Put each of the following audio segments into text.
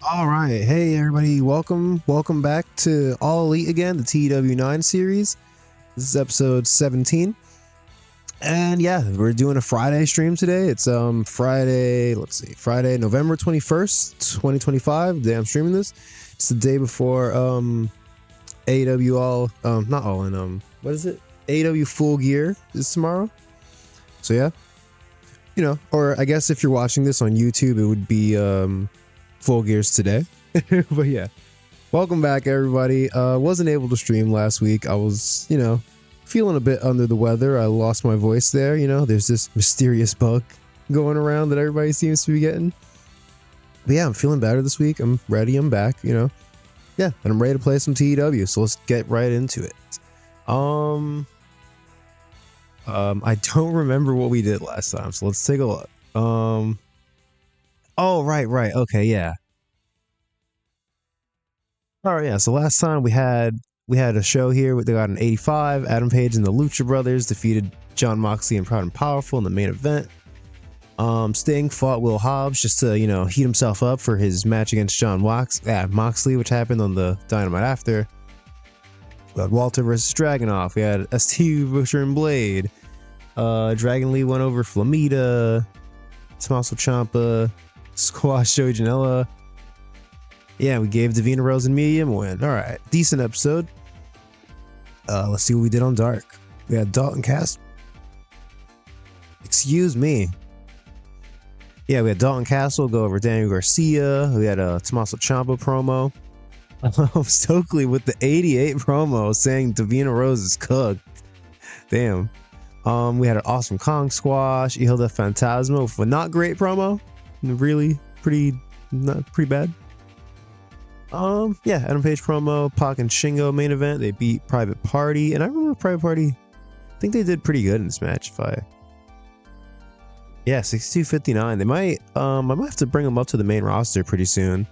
All right. Hey, everybody. Welcome back to All Elite again, the TEW 9 series. This is episode 17. And yeah, we're doing a Friday stream today. It's Friday, Friday, November 21st, 2025. The day I'm streaming this. It's the day before AEW not all in what is it? AEW Full Gear is tomorrow. So yeah. Or I guess if you're watching this on YouTube, it would be Full Gears today. But yeah, welcome back, everybody. Wasn't able to stream last week. I was, feeling a bit under the weather. I lost my voice there. There's this mysterious bug going around that everybody seems to be getting. But yeah, I'm feeling better this week. I'm ready. I'm back. Yeah, and I'm ready to play some TEW. So let's get right into it. I don't remember what we did last time, so let's take a look. Oh, right. Okay, yeah. All right, yeah. So last time we had a show here. They got an 85. Adam Page and the Lucha Brothers defeated John Moxley and Proud and Powerful in the main event. Sting fought Will Hobbs just to heat himself up for his match against John Moxley, which happened on the Dynamite after. We had Walter versus Dragunov. We had STU Butcher and Blade. Dragon Lee went over Flamita. Tommaso Ciampa squashed Joey Janela. Yeah, we gave Davina Rose and Mia Yim a win. All right, decent episode. Let's see what we did on Dark. We had Dalton Castle. Excuse me. Yeah, we had Dalton Castle go over Daniel Garcia. We had a Tommaso Ciampa promo. Stokely with the 88 promo saying Davina Rose is cooked. Damn. We had an awesome Kong squash. Hilda Phantasma with a not great promo. Really pretty bad. Yeah, Adam Page promo, Pac and Shingo main event. They beat Private Party, and I remember Private Party. I think they did pretty good in this match. Yeah, 62-59. They might I might have to bring them up to the main roster pretty soon.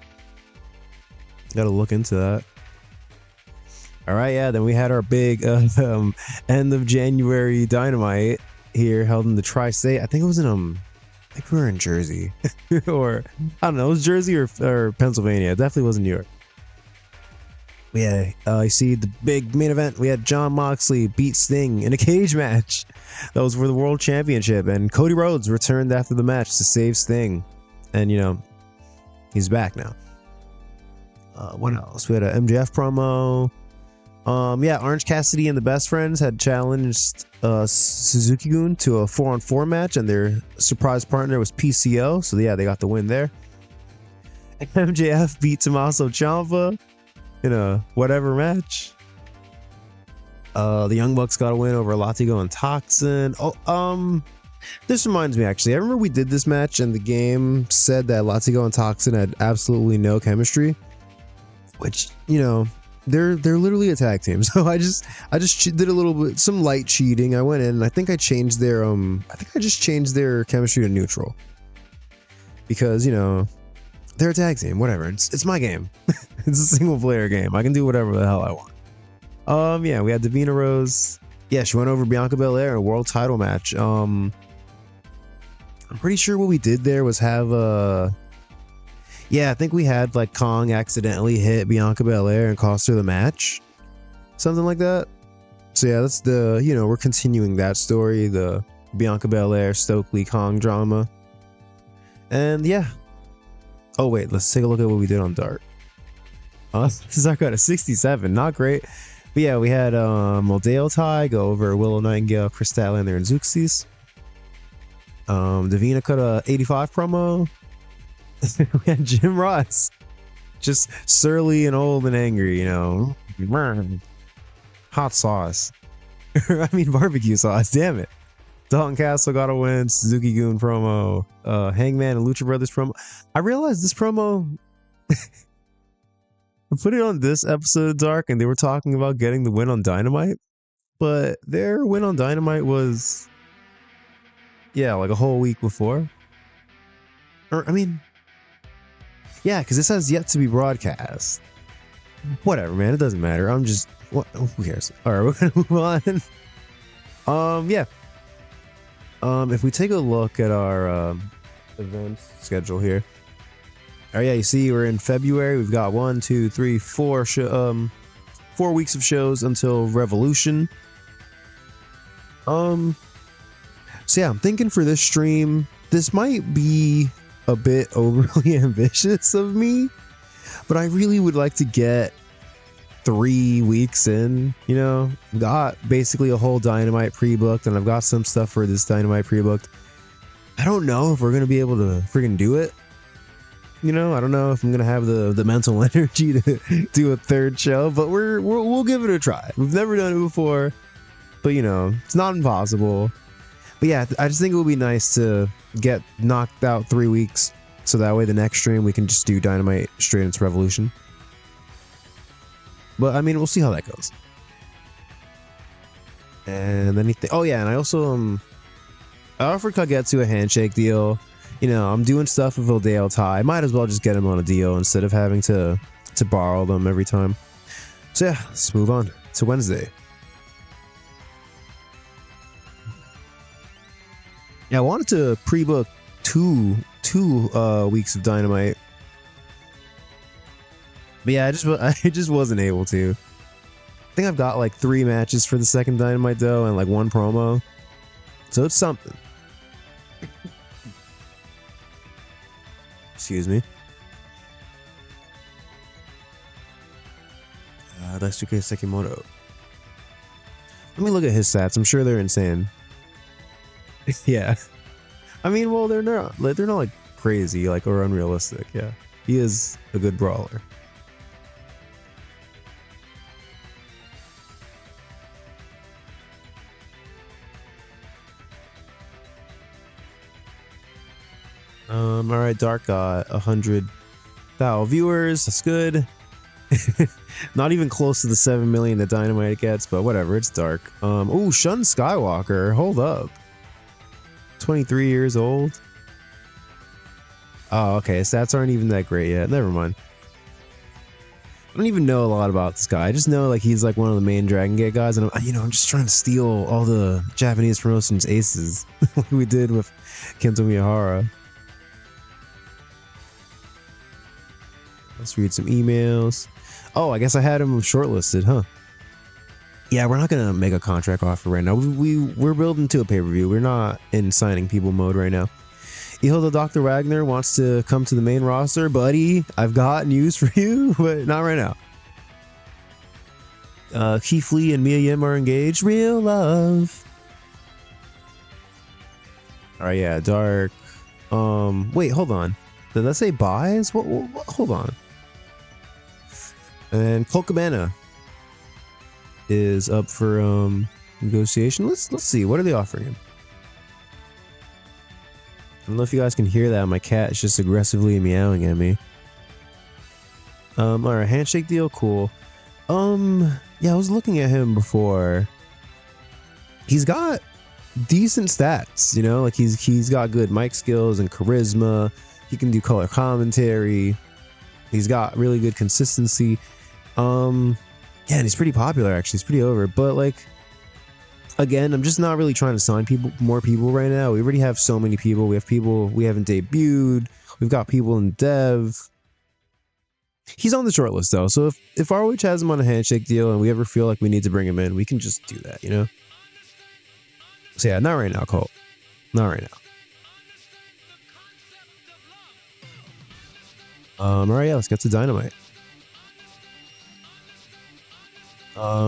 Got to look into that. All right, yeah. Then we had our big end of January Dynamite here, held in the Tri-State. I think it was in I think we were in Jersey, or I don't know. It was Jersey or Pennsylvania. It definitely wasn't New York. Yeah, I see the big main event. We had John Moxley beat Sting in a cage match. That was for the World Championship, and Cody Rhodes returned after the match to save Sting, and he's back now. What else? We had a MJF promo. Yeah, Orange Cassidy and the Best Friends had challenged Suzuki-gun to a 4-on-4 match, and their surprise partner was PCO. So yeah, they got the win there. MJF beat Tommaso Ciampa in a whatever match. The Young Bucks got a win over Latigo and Toxin. This reminds me, actually, I remember we did this match and the game said that Latigo and Toxin had absolutely no chemistry, which they're literally a tag team. So I just did a little bit, some light cheating. I went in and I think I changed their I just changed their chemistry to neutral, because they're a tag team. Whatever, it's my game. It's a single player game. I can do whatever the hell I want. Yeah, we had Davina Rose. Yeah, she went over Bianca Belair in a world title match. I'm pretty sure what we did there was have yeah, I think we had like Kong accidentally hit Bianca Belair and cost her the match. Something like that. So yeah, that's the, we're continuing that story, the Bianca Belair, Stokely, Kong drama. And yeah. Oh wait, let's take a look at what we did on Dark. This is our cut of 67, not great. But yeah, we had Moldeo Tai go over Willow Nightingale, Chris Statlander, and Zeuxis. Davina cut a 85 promo. We had Jim Ross, just surly and old and angry, hot sauce. I mean barbecue sauce, damn it. Dalton Castle got a win. Suzuki-gun promo. Hangman and Lucha Brothers promo. I realized this promo I put it on this episode of Dark, and they were talking about getting the win on Dynamite, but their win on Dynamite was like a whole week before. Or I mean, yeah, because this has yet to be broadcast. Whatever, man. It doesn't matter. Who cares? All right, we're gonna move on. Yeah. If we take a look at our event schedule here, Oh yeah, you see, we're in February. We've got 4 weeks of shows until Revolution. So yeah, I'm thinking for this stream, this might be a bit overly ambitious of me, but I really would like to get 3 weeks in, you know. Got basically a whole Dynamite pre-booked, and I've got some stuff for this Dynamite pre-booked. I don't know if we're gonna be able to freaking do it. You know, I don't know if I'm gonna have the mental energy to do a third show, but we'll give it a try. We've never done it before, but you know, it's not impossible. But yeah, I just think it would be nice to get knocked out 3 weeks, so that way the next stream we can just do Dynamite straight into Revolution. But I mean, we'll see how that goes. And anything. Oh yeah, and I also I offered Kagetsu a handshake deal. You know, I'm doing stuff with Odale Tai. I might as well just get him on a deal instead of having to borrow them every time. So yeah, let's move on to Wednesday. Yeah, I wanted to pre-book two weeks of Dynamite, but yeah, I just wasn't able to. I think I've got like 3 matches for the second Dynamite though, and like 1 promo, so it's something. Excuse me. Daisuke Sekimoto. Let me look at his stats. I'm sure they're insane. Yeah. I mean, well, they're not like crazy, like, or unrealistic. Yeah. He is a good brawler. All right, Dark got 100,000 viewers. That's good. Not even close to the 7 million that Dynamite gets, but whatever. It's Dark. Oh, Shun Skywalker. Hold up. 23 years old. Oh, okay. Stats aren't even that great yet. Never mind. I don't even know a lot about this guy. I just know like he's like one of the main Dragon Gate guys, and I'm just trying to steal all the Japanese promotions aces like we did with Kento Miyahara. Let's read some emails. Oh, I guess I had him shortlisted, huh? Yeah, we're not gonna make a contract offer right now. We're building to a pay-per-view. We're not in signing people mode right now. Ihilda Dr. Wagner wants to come to the main roster, buddy. I've got news for you, but not right now. Keith Lee and Mia Yim are engaged. Real love. All right, yeah, Dark. Wait, hold on. Did that say buys? What? Hold on. And Colt Cabana is up for negotiation. Let's see. What are they offering him? I don't know if you guys can hear that. My cat is just aggressively meowing at me. All right, handshake deal, cool. Yeah, I was looking at him before. He's got decent stats, you know, like he's got good mic skills and charisma. He can do color commentary. He's got really good consistency. Yeah, and he's pretty popular actually. He's pretty over, but like, again, I'm just not really trying to sign more people right now. We already have so many people. We have people we haven't debuted. We've got people in dev. He's on the short list though, so if ROH has him on a handshake deal and we ever feel like we need to bring him in, we can just do that, you know? So yeah, not right now, Colt. Not right now. All right, yeah, let's get to Dynamite.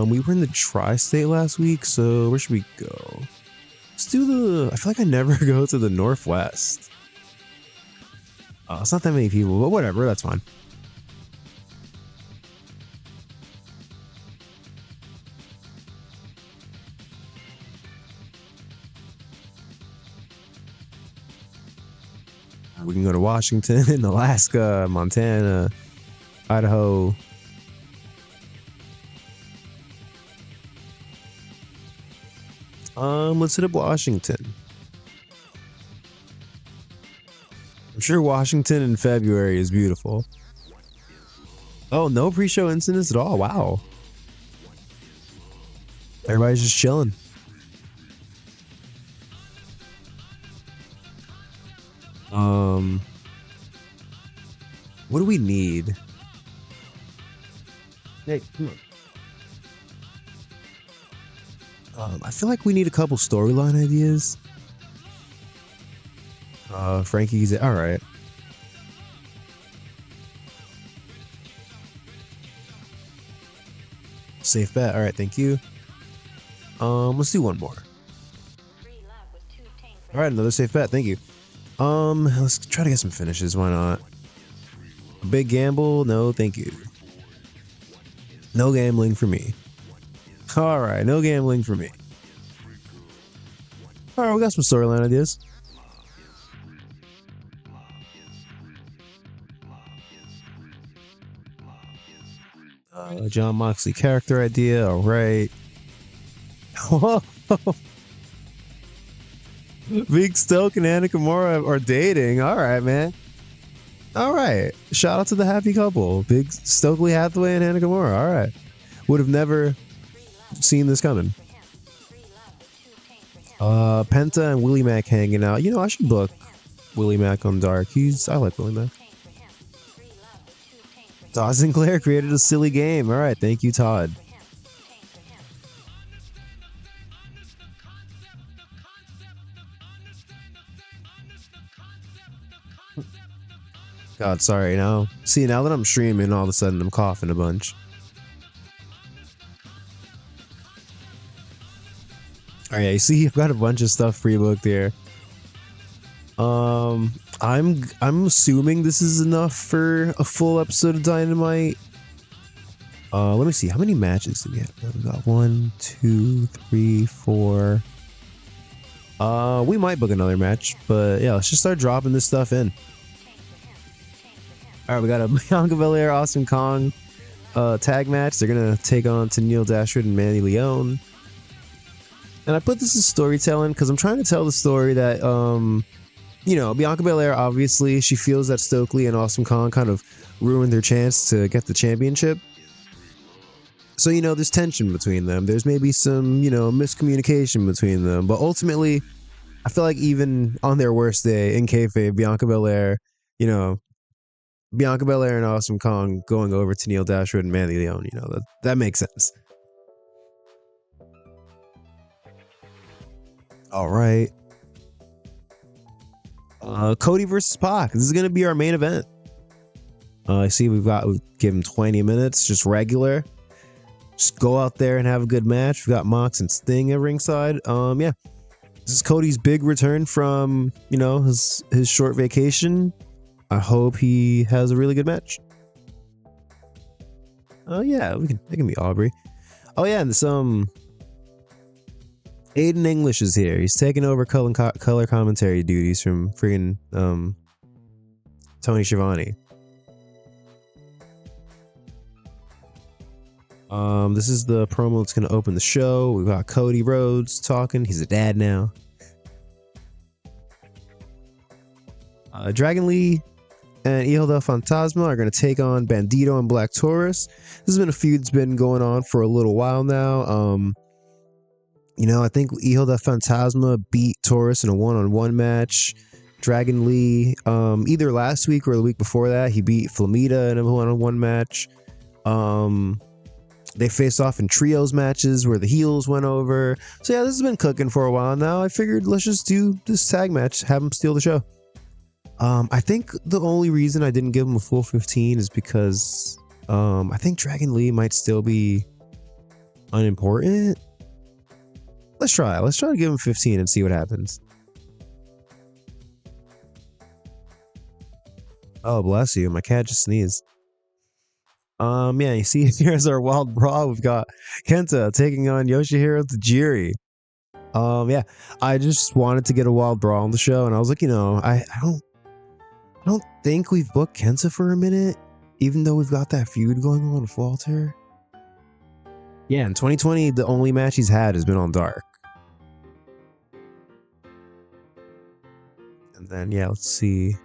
We were in the Tri-State last week, so where should we go? Let's do the... I feel like I never go to the Northwest. It's not that many people, but whatever, that's fine. We can go to Washington, Alaska, Montana, Idaho. Let's hit up Washington. I'm sure Washington in February is beautiful. Oh, no pre-show incidents at all. Wow. Everybody's just chilling. What do we need? Hey, come on. I feel like we need a couple storyline ideas. Frankie's all right. Safe bet. All right, thank you. Let's do one more. All right, another safe bet. Thank you. Let's try to get some finishes. Why not? A big gamble? No, thank you. No gambling for me. All right, no gambling for me. All right, we got some storyline ideas. John Moxley character idea. All right. Big Stoke and Anna Kimura are dating. All right, man. All right. Shout out to the happy couple. Big Stokely Hathaway and Anna Kimura. All right. Would have never seen this coming. Penta and Willie Mack hanging out. You know, I should book Willie Mack on Dark. I like Willie Mack. Todd Sinclair created a silly game. All right. Thank you, Todd. God, sorry. Now that I'm streaming, all of a sudden I'm coughing a bunch. All right, you see, I've got a bunch of stuff pre-booked here. I'm assuming this is enough for a full episode of Dynamite. Let me see, how many matches do we have? We got 1, 2, 3, 4. We might book another match, but yeah, let's just start dropping this stuff in. All right, we got a Bianca Belair, Awesome Kong tag match. They're gonna take on Tenille Dashwood and Mandy Leon. And I put this as storytelling because I'm trying to tell the story that, you know, Bianca Belair, obviously, she feels that Stokely and Awesome Kong kind of ruined their chance to get the championship. So, you know, there's tension between them. There's maybe some, you know, miscommunication between them. But ultimately, I feel like even on their worst day in kayfabe, Bianca Belair, you know, Bianca Belair and Awesome Kong going over to Tenille Dashwood and Mandy Leon, you know, that makes sense. All right. Cody versus Pac. This is going to be our main event. I see we give him 20 minutes, just regular. Just go out there and have a good match. We got Mox and Sting at ringside. Yeah. This is Cody's big return from, you know, his short vacation. I hope he has a really good match. Oh yeah, it can be Aubrey. Oh yeah, and some Aiden English is here. He's taking over color commentary duties from freaking Tony Schiavone. This is the promo that's gonna open the show. We've got Cody Rhodes talking. He's a dad now. Dragon Lee and Hijo del Fantasma are going to take on Bandito and Black Taurus. This has been a feud that's been going on for a little while now. You know, I think Hijo del Fantasma beat Taurus in a one-on-one match. Dragon Lee, either last week or the week before that, he beat Flamita in a one-on-one match. They faced off in trios matches where the heels went over. So yeah, this has been cooking for a while now. I figured let's just do this tag match, have them steal the show. I think the only reason I didn't give him a full 15 is because I think Dragon Lee might still be unimportant. Let's try to give him 15 and see what happens. Oh, bless you. My cat just sneezed. Yeah, you see, here's our wild brawl. We've got Kenta taking on Yoshihiro Tajiri. Yeah, I just wanted to get a wild brawl on the show, and I was like, you know, I don't think we've booked Kenta for a minute, even though we've got that feud going on with Walter. Yeah, in 2020, the only match he's had has been on Dark. And then, yeah, let's see.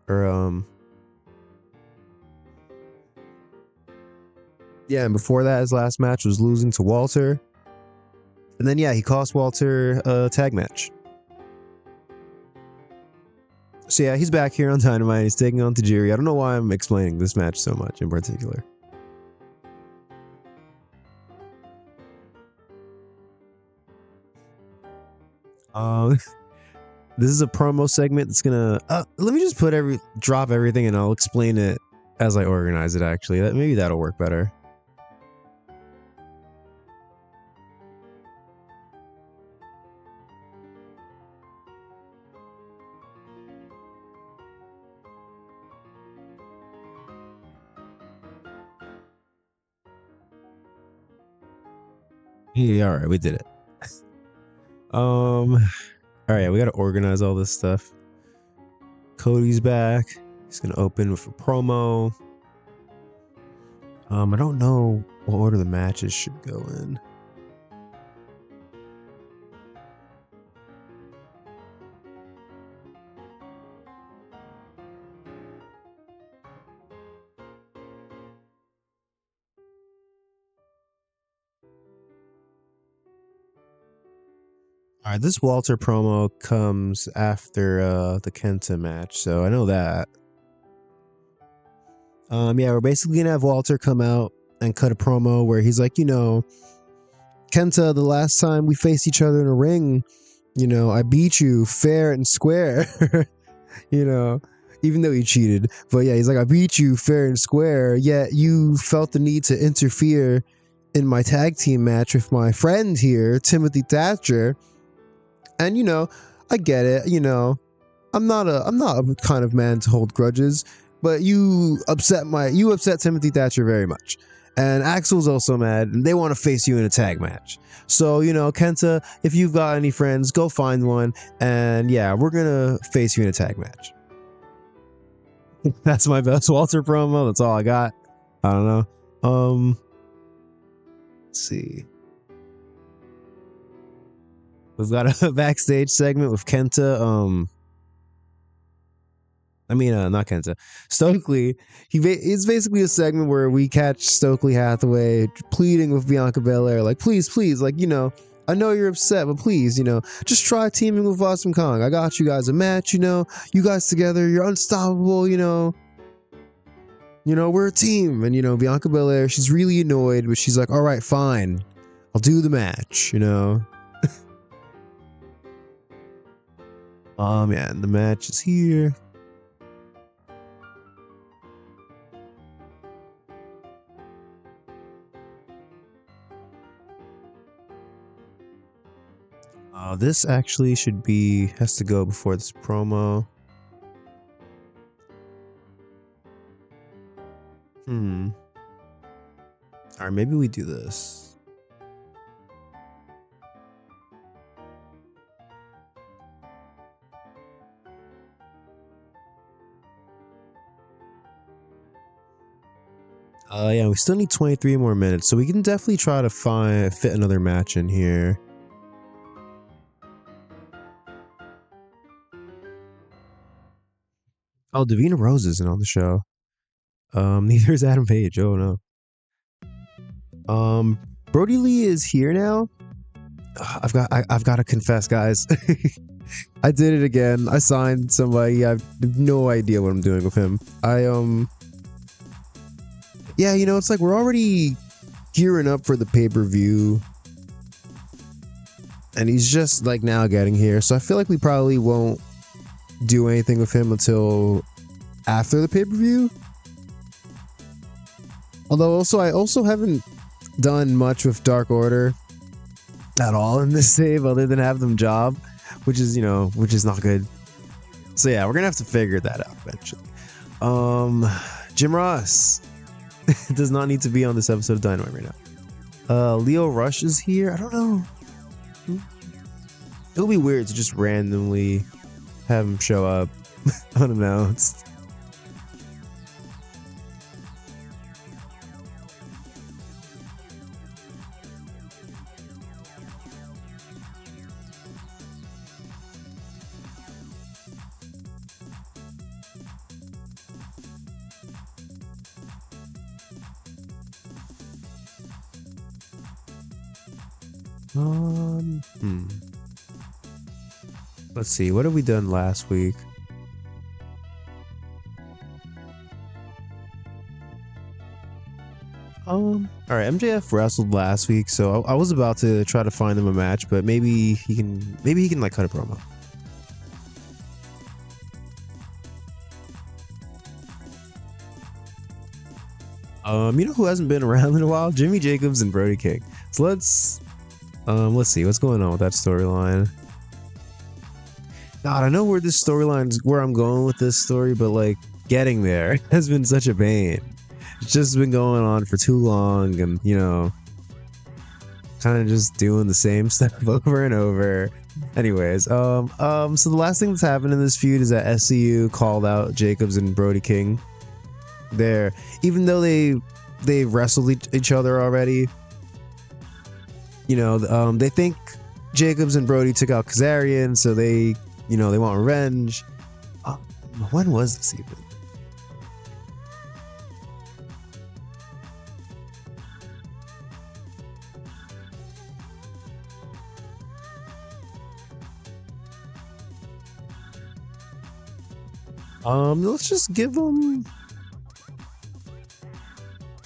Yeah, and before that, his last match was losing to Walter. And then, yeah, he cost Walter a tag match. So yeah, he's back here on Dynamite. He's taking on Tajiri. I don't know why I'm explaining this match so much in particular. This is a promo segment that's gonna. Let me just drop everything, and I'll explain it as I organize it. Actually, maybe that'll work better. Yeah, all right, we did it. All right, we gotta organize all this stuff. Cody's back. He's gonna open with a promo. I don't know what order the matches should go in. All right, this Walter promo comes after the Kenta match, so I know that. Yeah, we're basically gonna have Walter come out and cut a promo where he's like, Kenta, the last time we faced each other in a ring, I beat you fair and square, even though he cheated. But yeah, he's like, I beat you fair and square, yet you felt the need to interfere in my tag team match with my friend here, Timothy Thatcher. And I get it, I'm not a kind of man to hold grudges, but you upset Timothy Thatcher very much. And Axel's also mad, and they want to face you in a tag match. So, Kenta, if you've got any friends, go find one, and yeah, we're gonna face you in a tag match. That's my best Walter promo. That's all I got. I don't know. Let's see. We've got a backstage segment with Kenta. Not Kenta. Stokely. It's basically a segment where we catch Stokely Hathaway pleading with Bianca Belair, like, please, like, I know you're upset, but please, just try teaming with Awesome Kong. I got you guys a match, you guys together, you're unstoppable, we're a team. And, Bianca Belair, she's really annoyed, but she's like, all right, fine. I'll do the match, Yeah, and the match is here. This actually has to go before this promo. Alright, maybe we do this. Yeah, we still need 23 more minutes, so we can definitely try to fit another match in here. Oh, Davina Rose isn't on the show. Neither is Adam Page. Oh no. Brody Lee is here now. I've got to confess, guys. I did it again. I signed somebody. I have no idea what I'm doing with him. Yeah, it's like we're already gearing up for the pay-per-view. And he's just like now getting here. So I feel like we probably won't do anything with him until after the pay-per-view. Although I also haven't done much with Dark Order at all in this save other than have them job, which is not good. So yeah, we're gonna have to figure that out eventually. Jim Ross does not need to be on this episode of Dynamite right now. Leo Rush is here. I don't know. It'll be weird to just randomly have him show up unannounced. Let's see, what have we done last week? All right, MJF wrestled last week, so I was about to try to find him a match, but maybe he can like cut a promo. You know who hasn't been around in a while? Jimmy Jacobs and Brody King. So let's see what's going on with that storyline. God, I know where I'm going with this story, but like getting there has been such a pain. It's just been going on for too long, and kind of just doing the same stuff over and over. Anyways, so the last thing that's happened in this feud is that SCU called out Jacobs and Brody King. There, even though they wrestled each other already, they think Jacobs and Brody took out Kazarian, so they want revenge. When was this even? Let's just give them.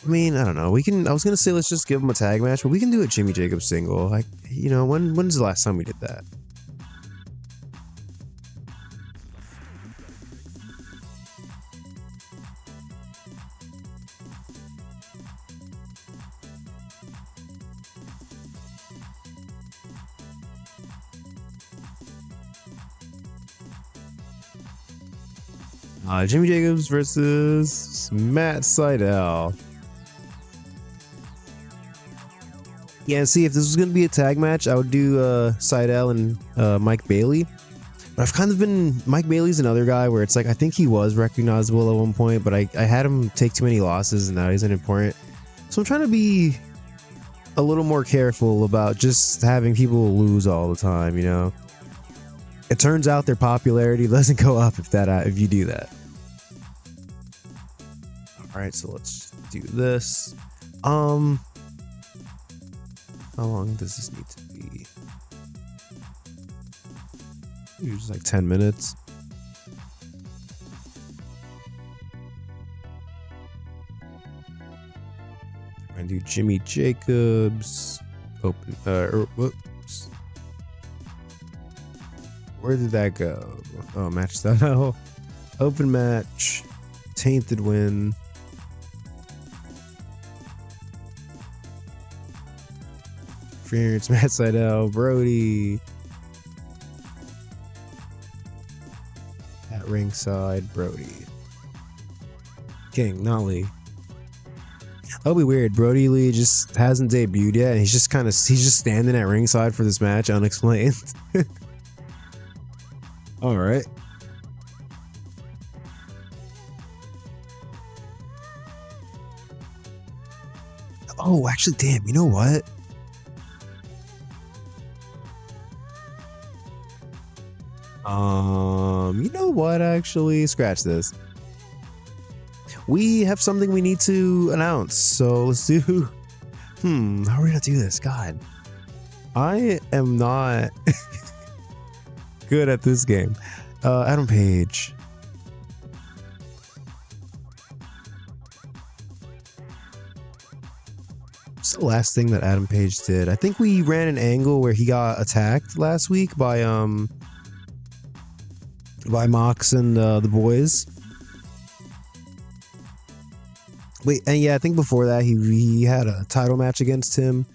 I mean, I don't know. I was gonna say let's just give them a tag match, but we can do a Jimmy Jacobs single. Like, when's the last time we did that? Jimmy Jacobs versus Matt Sydal. Yeah, see, if this was going to be a tag match, I would do Sydal and Mike Bailey. But I've kind of been... Mike Bailey's another guy where it's like, I think he was recognizable at one point, but I had him take too many losses and now he's important. So I'm trying to be a little more careful about just having people lose all the time, It turns out their popularity doesn't go up if you do that. Alright, so let's do this. How long does this need to be? Just like 10 minutes. We're gonna do Jimmy Jacobs. Whoops. Where did that go? Oh, match style. Open match. Tainted win. Interference, Matt Sydal, Brody. At ringside, Brody. King, not Lee. That'll be weird. Brody Lee just hasn't debuted yet, and he's just standing at ringside for this match, unexplained. All right. Oh, actually, damn. You know what? You know what? Actually, scratch this. We have something we need to announce, so let's do. How are we gonna do this? God, I am not good at this game. Adam Page. What's the last thing that Adam Page did? I think we ran an angle where he got attacked last week by Mox and the boys. Wait, and yeah, I think before that he had a title match against him.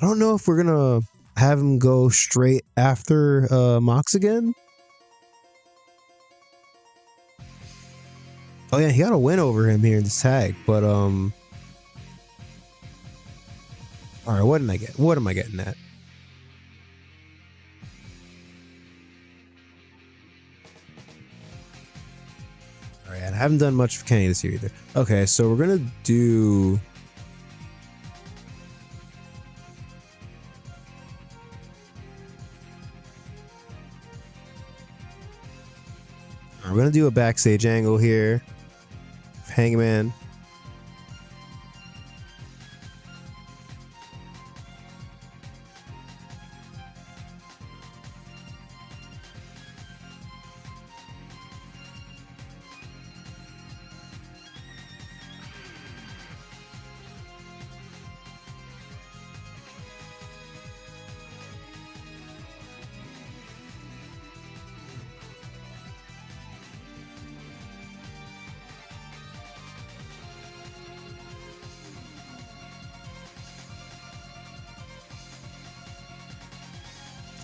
I don't know if we're gonna have him go straight after Mox again. Oh yeah, he got a win over him here in this tag, but all right, what did I get? What am I getting at? All right, I haven't done much for Kenny this year either. Okay, so we're gonna do. We're gonna do a backstage angle here. Hangman.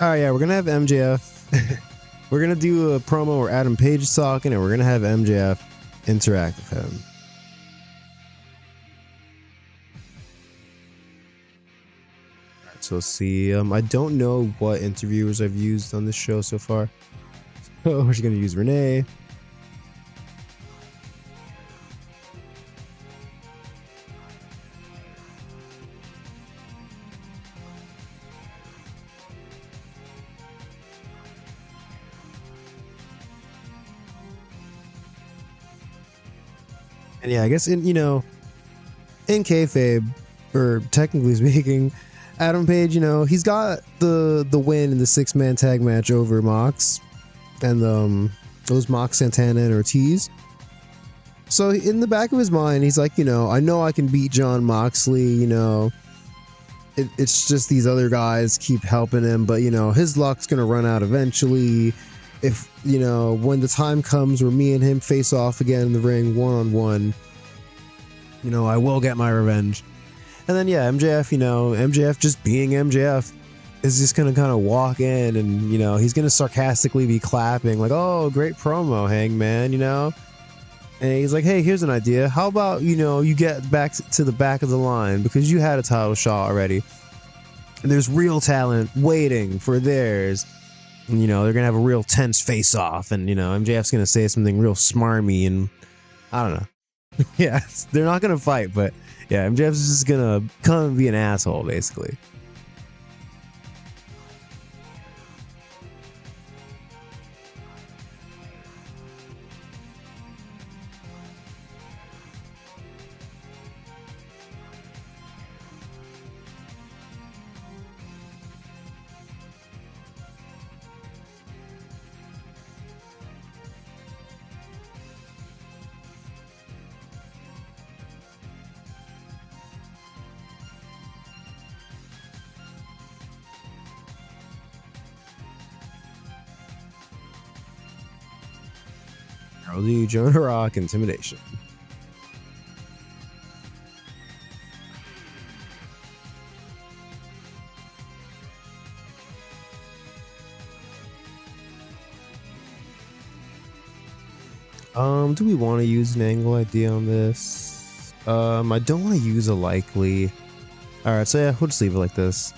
All right, yeah, we're gonna have MJF. We're gonna do a promo where Adam Page is talking, and we're gonna have MJF interact with him. All right, so let's see. I don't know what interviewers I've used on this show so far. So we're just gonna use Renee. And yeah, I guess in kayfabe, or technically speaking, Adam Page, he's got the win in the 6-man tag match over Mox and those Mox, Santana, and Ortiz. So in the back of his mind, he's like, I know I can beat John Moxley. It's just these other guys keep helping him, but his luck's gonna run out eventually. If when the time comes where me and him face off again in the ring one-on-one, I will get my revenge. And then yeah, MJF just being MJF is just gonna kind of walk in, and he's gonna sarcastically be clapping like, "Oh, great promo, Hangman," and he's like, "Hey, here's an idea. How about you get back to the back of the line because you had a title shot already, and there's real talent waiting for theirs." And, they're gonna have a real tense face off, and MJF's gonna say something real smarmy, and I don't know. Yeah, they're not gonna fight, but yeah, MJF's just gonna come and be an asshole, basically. I'll do Jonah Rock Intimidation. Do we want to use an angle idea on this? I don't want to use a likely. All right, so yeah, we'll just leave it like this.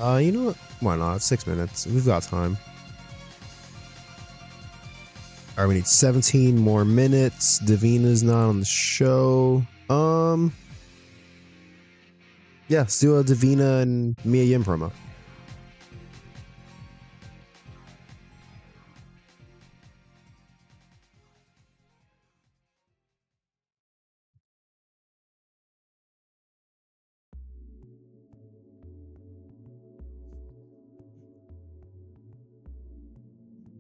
You know what? Why not? 6 minutes. We've got time. All right, we need 17 more minutes. Davina's not on the show. Yeah, let's do a Davina and Mia Yim promo.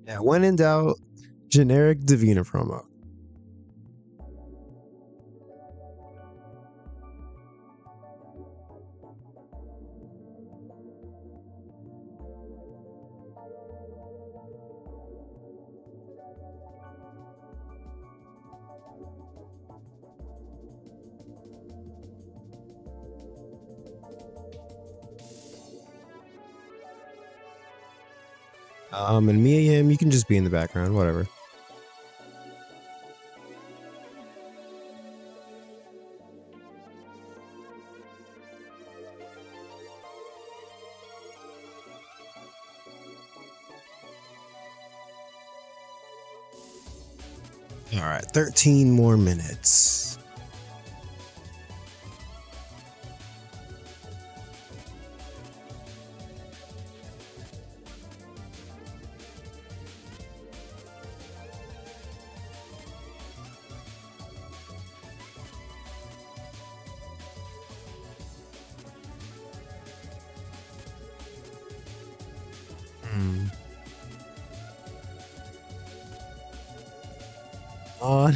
Yeah, when in doubt, generic Davina promo. And Mia Yim, you can just be in the background, whatever. All right, 13 more minutes.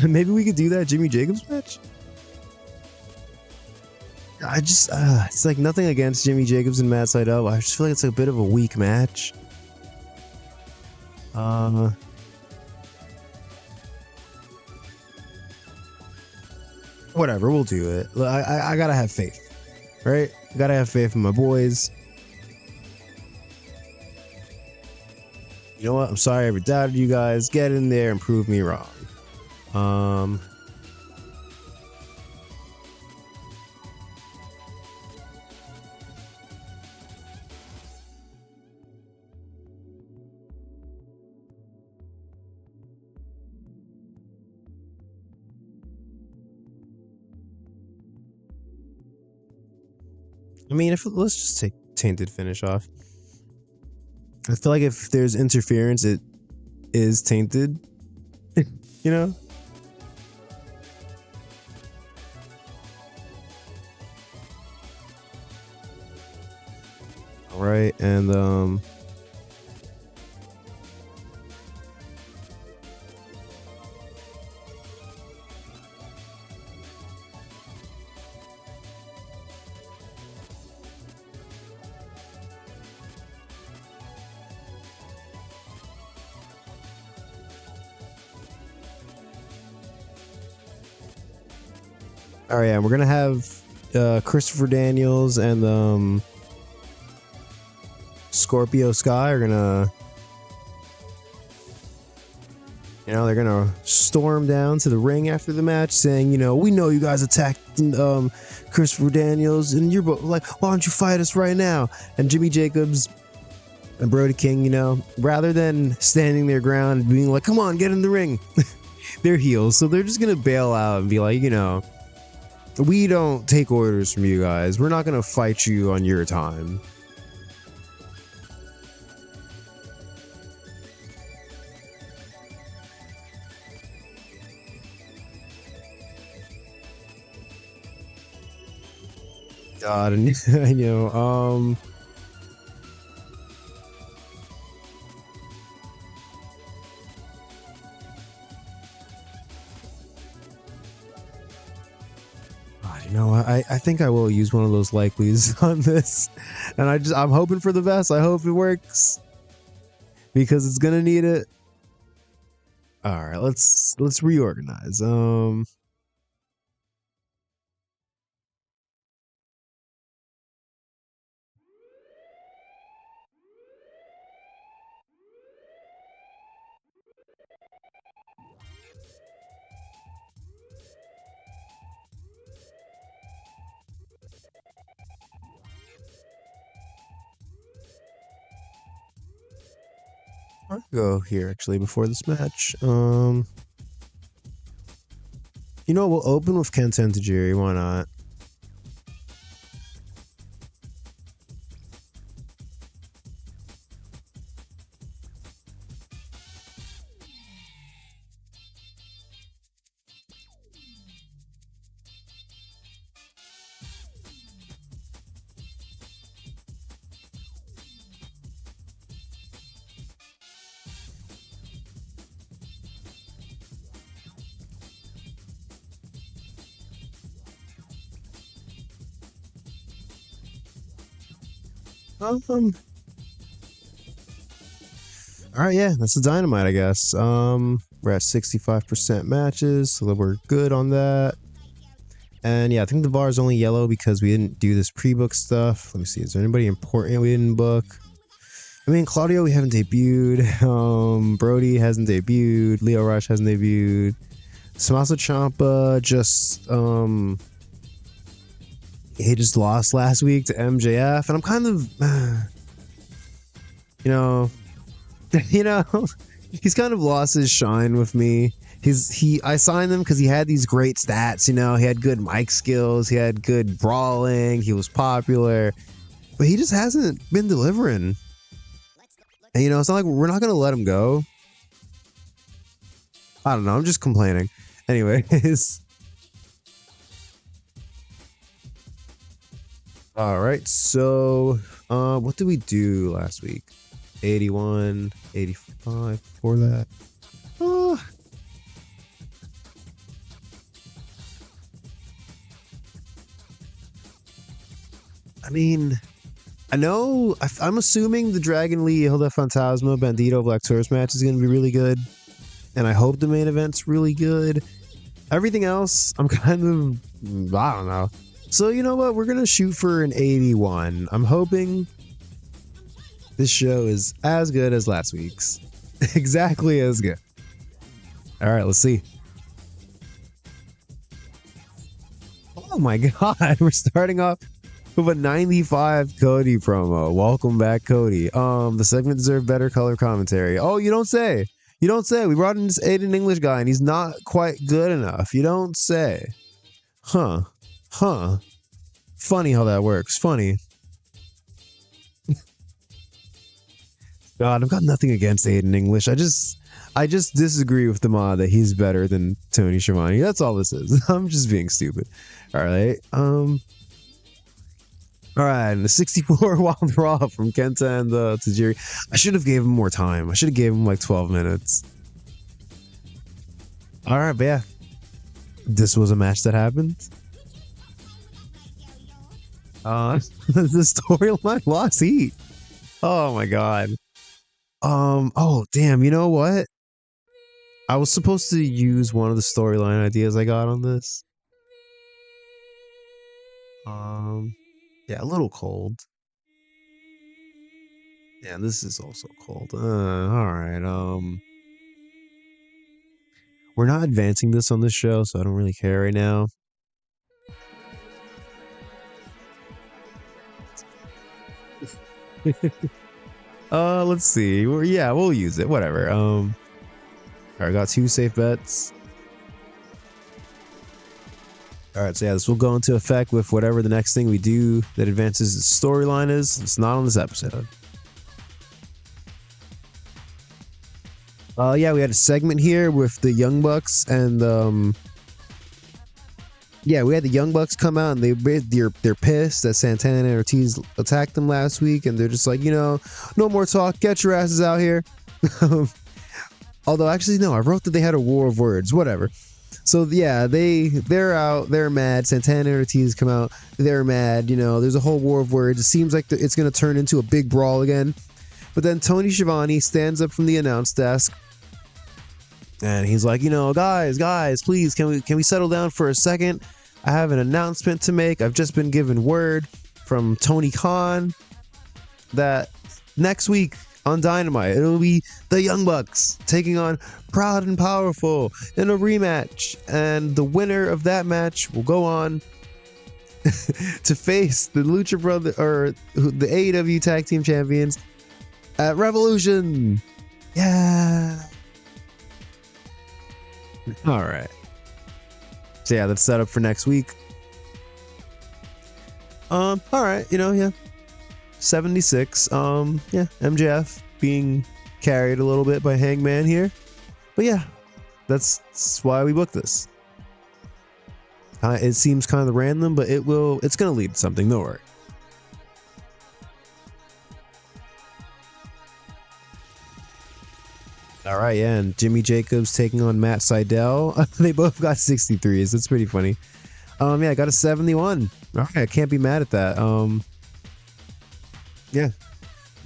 Maybe we could do that Jimmy Jacobs match. It's like nothing against Jimmy Jacobs and Matt Sydal. I just feel like it's a bit of a weak match. Whatever, we'll do it. I gotta have faith. right? Gotta have faith in my boys. You know what? I'm sorry I ever doubted you guys. Get in there and prove me wrong. I mean, let's just take tainted finish off. I feel like if there's interference, it is tainted. You know? All right, and all right, yeah, we're gonna have Christopher Daniels and Scorpio Sky are gonna, you know, they're gonna storm down to the ring after the match, saying, you know, we know you guys attacked Christopher Daniels, and you're both like, why don't you fight us right now? And Jimmy Jacobs and Brody King, you know, rather than standing their ground and being like, come on, get in the ring, they're heels, so they're just gonna bail out and be like, you know, we don't take orders from you guys. We're not gonna fight you on your time. God, and I know, I think I will use one of those likelies on this, and I'm hoping for the best. I hope it works because it's gonna need it. All right, let's reorganize. I'll go here actually before this match. You know, we'll open with Kenta and Tajiri. Why not? All right, yeah, that's the Dynamite, I guess. We're at 65% matches, so we're good on that. And yeah, I think the bar is only yellow because we didn't do this pre-book stuff. Let me see, is there anybody important we didn't book? I mean, Claudio, we haven't debuted. Brody hasn't debuted. Leo Rush hasn't debuted. Tommaso Ciampa just, he just lost last week to MJF, and I'm kind of, you know, he's kind of lost his shine with me. I signed him because he had these great stats, you know, he had good mic skills, he had good brawling, he was popular, but he just hasn't been delivering. And you know, it's not like we're not gonna let him go. I don't know, I'm just complaining. Anyways. All right, so what did we do last week? 81, 85 for that. I mean, I know, I'm assuming the Dragon Lee Hilda Fantasma Bandito Black Taurus match is going to be really good. And I hope the main event's really good. Everything else, I'm kind of, I don't know. So you know what? We're gonna shoot for an 81. I'm hoping this show is as good as last week's. Exactly as good. All right, let's see. Oh my god, we're starting off with a 95 Cody promo. Welcome back, Cody. The segment deserved better color commentary. Oh, you don't say. You don't say. We brought in this Aiden English guy and he's not quite good enough. You don't say. Huh. Huh. Funny how that works. Funny. God, I've got nothing against Aiden English. I just disagree with the mod that he's better than Tony Schiavone. That's all this is. I'm just being stupid. All right. All right. And the 64 Wild Raw from Kenta and Tajiri. I should have gave him more time. I should have gave him like 12 minutes. All right, but yeah. This was a match that happened. The storyline lost heat. Oh my god. Oh damn, you know what? I was supposed to use one of the storyline ideas I got on this. Yeah, a little cold. Yeah, this is also cold. All right. We're not advancing this on this show, so I don't really care right now. Let's see. Yeah, we'll use it. Whatever. All right, got 2 safe bets. All right, so yeah, this will go into effect with whatever the next thing we do that advances the storyline is. It's not on this episode. Yeah, we had a segment here with the Young Bucks and yeah, we had the Young Bucks come out and they're pissed that Santana and Ortiz attacked them last week, and they're just like, you know, no more talk, get your asses out here. Although actually no, I wrote that they had a war of words, whatever. So yeah, they're out, they're mad. Santana and Ortiz come out, they're mad. You know, there's a whole war of words. It seems like it's gonna turn into a big brawl again. But then Tony Schiavone stands up from the announce desk. And he's like, you know, guys, please, can we settle down for a second? I have an announcement to make. I've just been given word from Tony Khan that next week on Dynamite, it'll be the Young Bucks taking on Proud and Powerful in a rematch. And the winner of that match will go on to face the Lucha Brothers, or the AEW Tag Team Champions at Revolution. Yeah. All right. So yeah, that's set up for next week. All right, you know, yeah. 76. Yeah, MJF being carried a little bit by Hangman here. But yeah, that's why we booked this. It seems kind of random, but it's gonna lead to something, don't worry. All right, yeah, and Jimmy Jacobs taking on Matt Sydal. They both got 63s. That's pretty funny. Yeah, I got a 71. All right, I can't be mad at that. Yeah,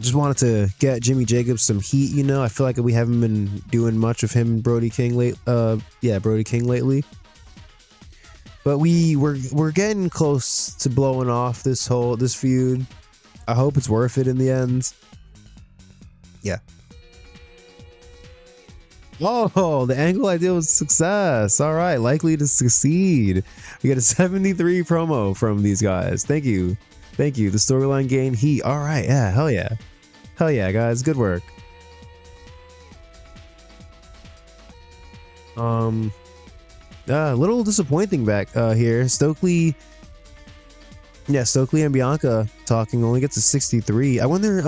just wanted to get Jimmy Jacobs some heat. You know, I feel like we haven't been doing much of him and Brody King Brody King lately. But we're getting close to blowing off this feud. I hope it's worth it in the end. Yeah. Oh, the angle idea was a success. All right, likely to succeed. We get a 73 promo from these guys. Thank you. The storyline gained heat. All right, yeah, hell yeah, guys, good work. A little disappointing back here. Stokely and Bianca talking only gets a 63. I wonder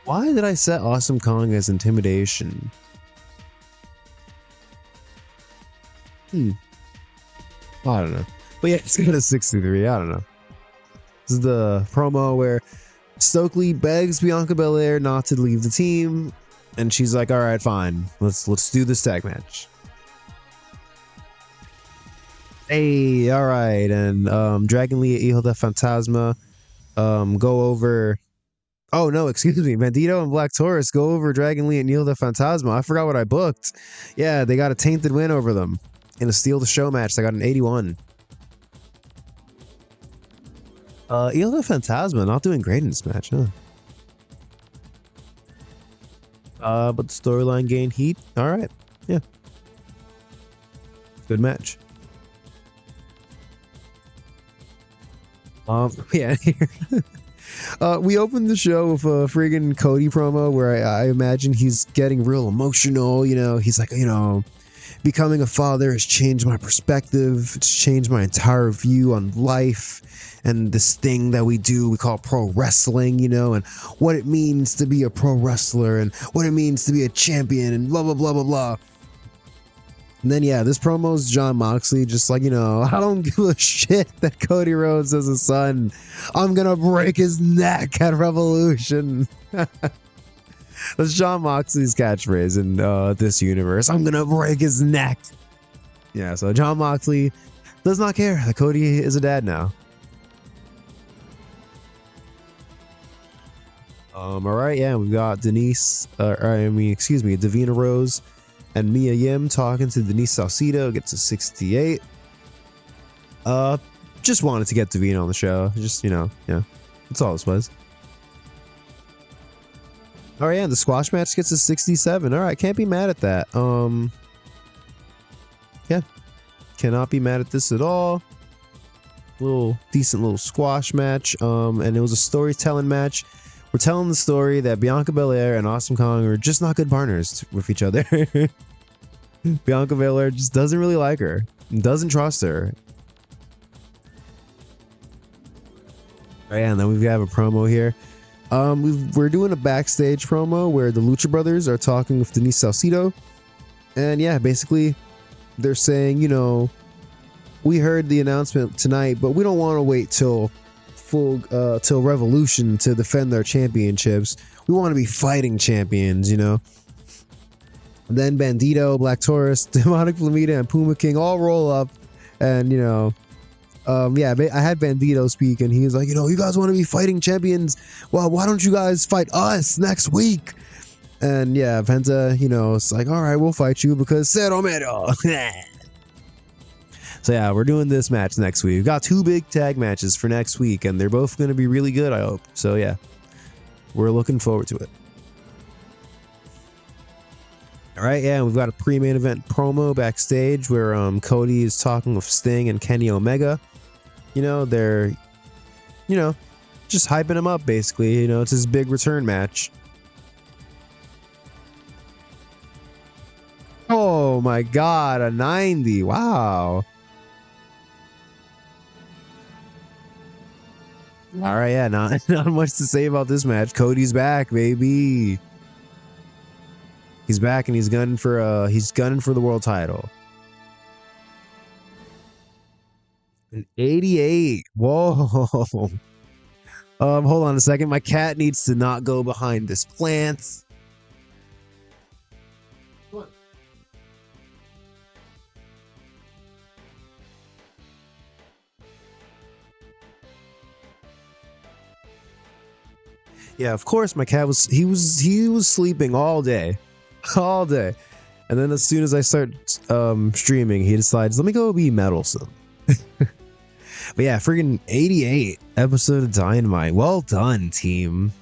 why did I set Awesome Kong as intimidation? I don't know. But yeah, it's got a 63. I don't know. This is the promo where Stokely begs Bianca Belair not to leave the team, and she's like, "All right, fine. Let's do this tag match." Hey, all right, and Dragon Lee, Hijo de Fantasma, go over Oh no, excuse me. Bandito and Black Taurus go over Dragon Lee and Neil the Phantasma. I forgot what I booked. Yeah, they got a tainted win over them in a Steal the Show match. They got an 81. Il the Phantasma not doing great in this match, huh? But the storyline gained heat. All right, yeah, good match. Yeah. We opened the show with a friggin' Cody promo where I imagine he's getting real emotional. You know, he's like, you know, becoming a father has changed my perspective. It's changed my entire view on life and this thing that we do, we call pro wrestling, you know, and what it means to be a pro wrestler and what it means to be a champion and blah, blah, blah, blah, blah. And then, yeah, this promo is Jon Moxley just like, you know, I don't give a shit that Cody Rhodes has a son. I'm going to break his neck at Revolution. That's Jon Moxley's catchphrase in this universe. I'm going to break his neck. Yeah, so Jon Moxley does not care that Cody is a dad now. All right, yeah, we've got Davina Rose and Mia Yim talking to Denise Salcido. Gets a 68. Just wanted to get Davina on the show. Just, you know, yeah, that's all this was. All right, yeah, the squash match gets a 67. All right, can't be mad at that. Yeah, cannot be mad at this at all. Decent little squash match. And it was a storytelling match. We're telling the story that Bianca Belair and Awesome Kong are just not good partners with each other. Bianca Belair just doesn't really like her, doesn't trust her. Oh, yeah, and then we have a promo here. We're doing a backstage promo where the Lucha Brothers are talking with Denise Salcido, and yeah, basically they're saying, you know, we heard the announcement tonight, but we don't want to wait till Revolution to defend their championships. We want to be fighting champions, you know. And then Bandito, Black Taurus, Demonic Flamita, and Puma King all roll up, and you know, yeah, I had Bandito speak, and he was like, you know, you guys want to be fighting champions? Well, why don't you guys fight us next week? And yeah, Penta, you know, it's like, all right, we'll fight you because Cero Mero. So yeah, we're doing this match next week. We've got 2 big tag matches for next week, and they're both going to be really good, I hope. So yeah, we're looking forward to it. All right, yeah, we've got a pre-main event promo backstage where Cody is talking with Sting and Kenny Omega. You know, they're, you know, just hyping him up, basically. You know, it's his big return match. Oh my God, a 90. Wow. All right, yeah, not much to say about this match. Cody's back, baby. He's back, and he's gunning for the world title. An 88. Whoa. Hold on a second. My cat needs to not go behind this plant. What? Yeah, of course my cat was sleeping all day. All day. And then as soon as I start streaming, he decides, let me go be meddlesome. But yeah, freaking 88 episode of Dynamite. Well done, team.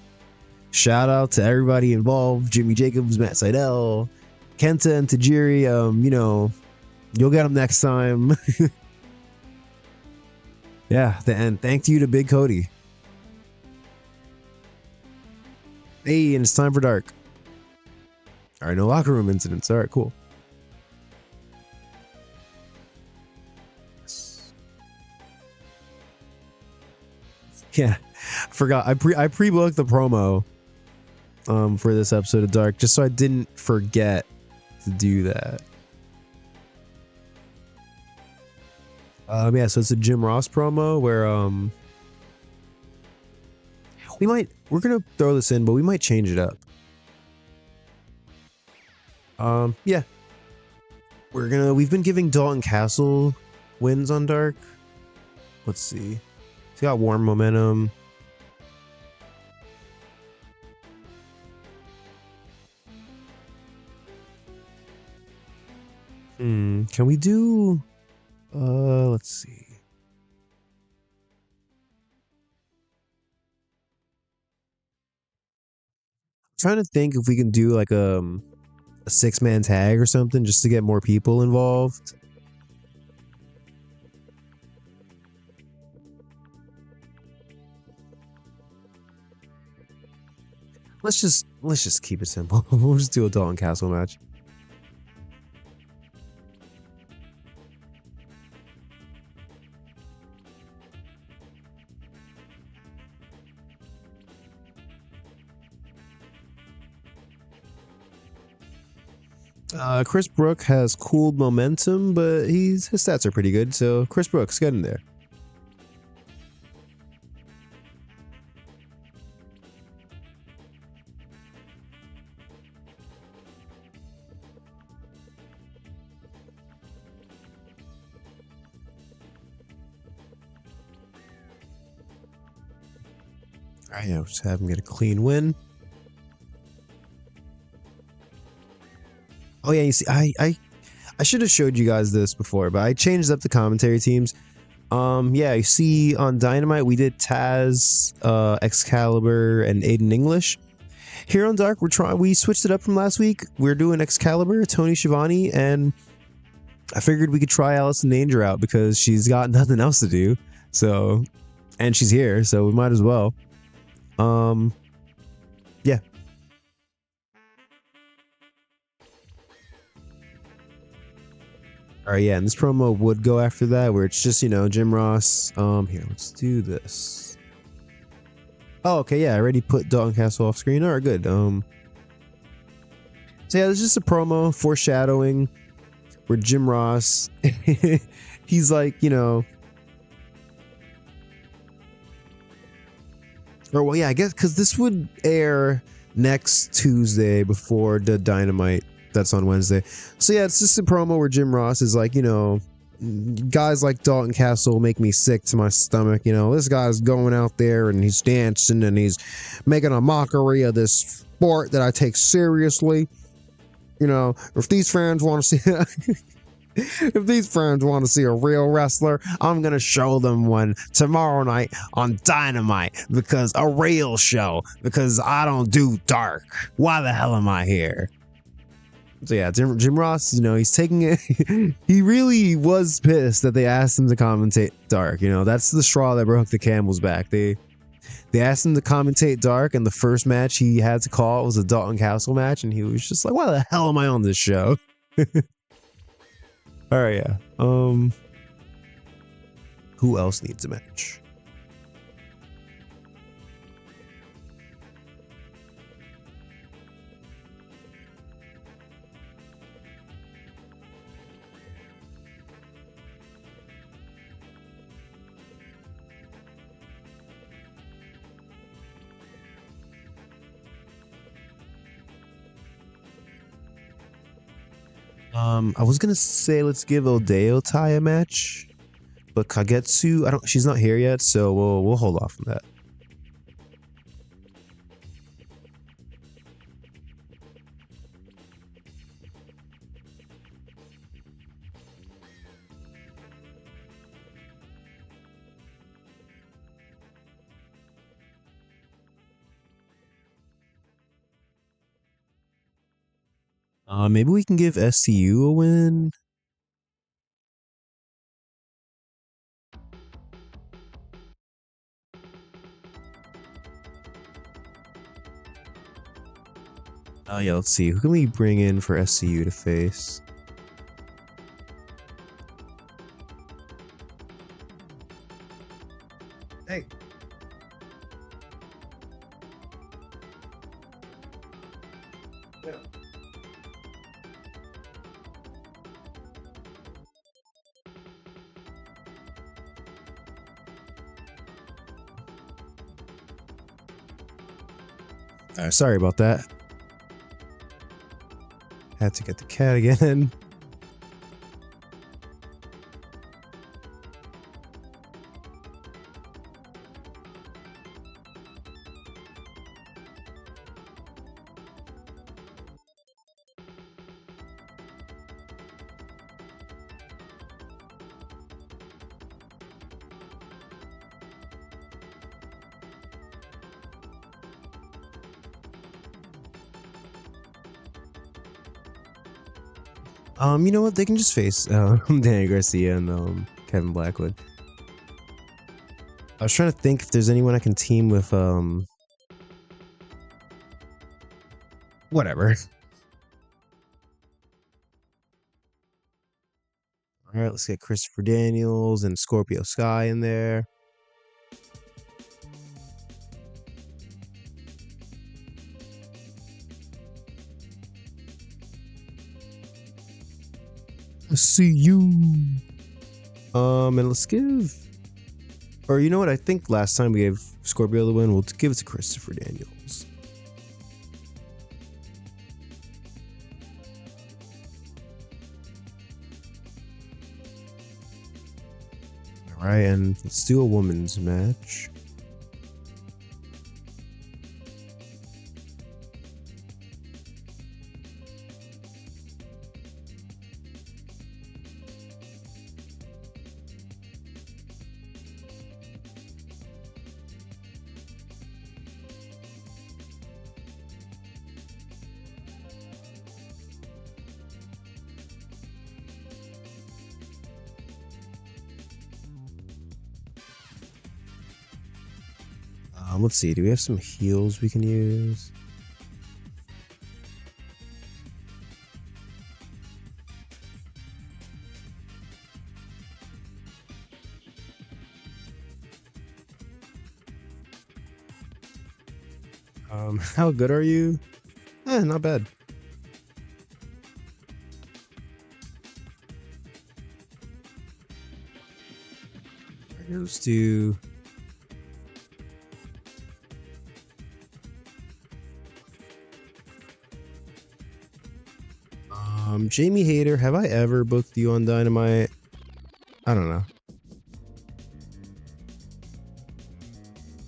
Shout out to everybody involved. Jimmy Jacobs, Matt Seidel, Kenta, and Tajiri. You know, you'll get them next time. Yeah, and thank you to Big Cody. Hey, and it's time for dark. All right, no locker room incidents. All right, cool. Yeah, I forgot. I pre-booked the promo for this episode of Dark just so I didn't forget to do that. Yeah, so it's a Jim Ross promo where we're gonna throw this in, but we might change it up. Yeah, we've been giving Dalton Castle wins on Dark. Let's see. He's got warm momentum. Can we do let's see. I'm trying to think if we can do like a 6-man tag or something just to get more people involved. Let's just keep it simple. We'll just do a Dalton Castle match. Chris Brook has cooled momentum, but his stats are pretty good, so Chris Brooks, get in there. Alright, yeah, just have him get a clean win. Oh yeah, you see, I should have showed you guys this before, but I changed up the commentary teams. Yeah, you see on Dynamite we did Taz, Excalibur, and Aiden English. Here on Dark, we switched it up from last week. We're doing Excalibur, Tony Schiavone, and I figured we could try Allison Danger out because she's got nothing else to do. So, and she's here, so we might as well. Yeah. All right, yeah, and this promo would go after that, where it's just, you know, Jim Ross. Here, let's do this. Oh, okay, yeah, I already put Dalton Castle off screen. All right, good. So yeah, this is just a promo foreshadowing where Jim Ross, he's like, you know, or well, yeah, I guess because this would air next Tuesday before the Dynamite that's on Wednesday. So yeah, it's just a promo where Jim Ross is like, you know, guys like Dalton Castle make me sick to my stomach. You know, this guy's going out there and he's dancing and he's making a mockery of this sport that I take seriously. You know, if these fans want to see if these fans want to see a real wrestler, I'm gonna show them one tomorrow night on Dynamite, because a real show, because I don't do dark. Why the hell am I here? So yeah, Jim Ross, you know, he's taking it. He really was pissed that they asked him to commentate dark. You know, that's the straw that broke the camel's back. They asked him to commentate dark, and the first match he had to call was a Dalton Castle match, and he was just like, why the hell am I on this show? All right, yeah. Who else needs a match? I was gonna say let's give Odeo Tai a match, but Kagetsu, she's not here yet, so we'll hold off on that. Maybe we can give STU a win. Yeah, let's see. Who can we bring in for SCU to face? Hey. Yeah. Sorry about that. Had to get the cat again. You know what? They can just face Danny Garcia and Kevin Blackwood. I was trying to think if there's anyone I can team with. Whatever. All right, let's get Christopher Daniels and Scorpio Sky in there. I see you. And let's give, or you know what? I think last time we gave Scorpio the win. We'll give it to Christopher Daniels. All right, and let's do a women's match. Let's see. Do we have some heals we can use? How good are you? Not bad. Let's do. Jamie Hayter, have I ever booked you on Dynamite? I don't know.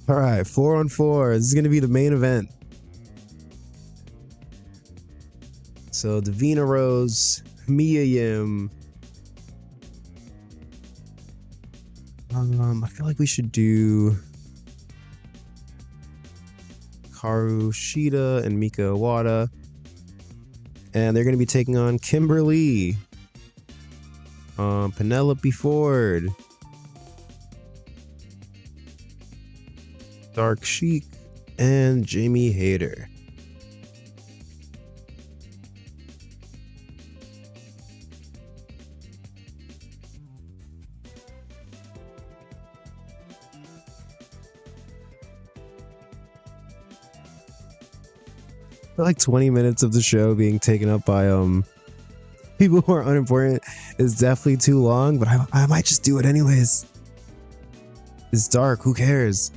All right, 4-on-4. This is gonna be the main event. So Davina Rose, Mia Yim. I feel like we should do Karu Shida and Mika Iwata. And they're going to be taking on Kimberly, Penelope Ford, Dark Sheik, and Jamie Hayter. Like 20 minutes of the show being taken up by people who are unimportant is definitely too long, but I might just do it anyways. It's dark, who cares?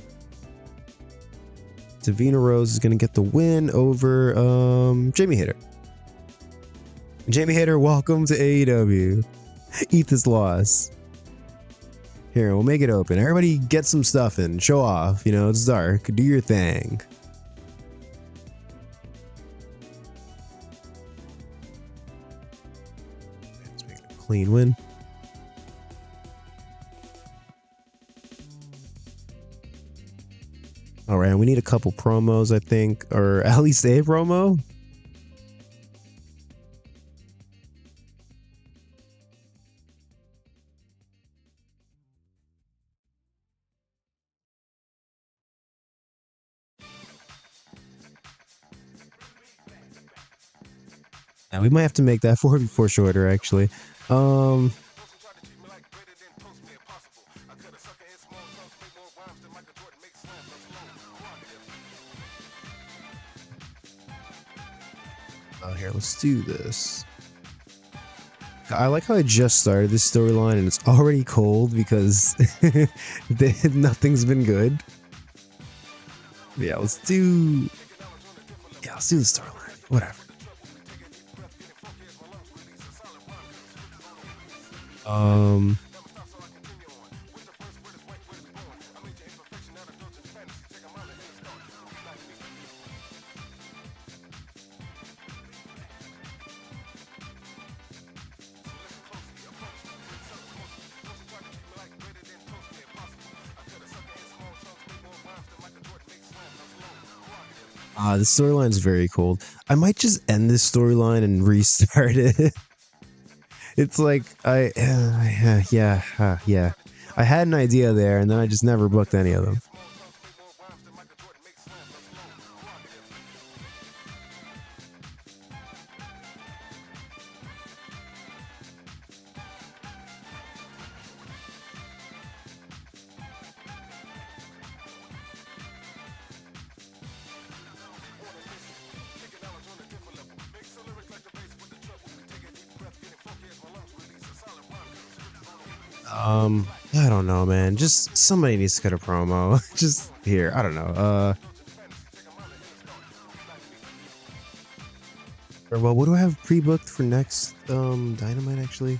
Davina Rose is gonna get the win over Jamie Hayter. Jamie Hayter, welcome to AEW. Eat this loss. Here, we'll make it open. Everybody get some stuff in. Show off. You know, it's dark. Do your thing. Clean win. All right, we need a couple promos, I think, or at least a promo. Yeah, we might have to make that 4v4 shorter, actually. Here, let's do this. I like how I just started this storyline and it's already cold because nothing's been good. Yeah, let's do the storyline. Whatever. The storyline is very cold. I might just end this storyline and restart it. It's like yeah. I had an idea there, and then I just never booked any of them. I don't know, man. Just somebody needs to cut a promo. Just here, I don't know. Or, well, what do I have pre-booked for next Dynamite actually?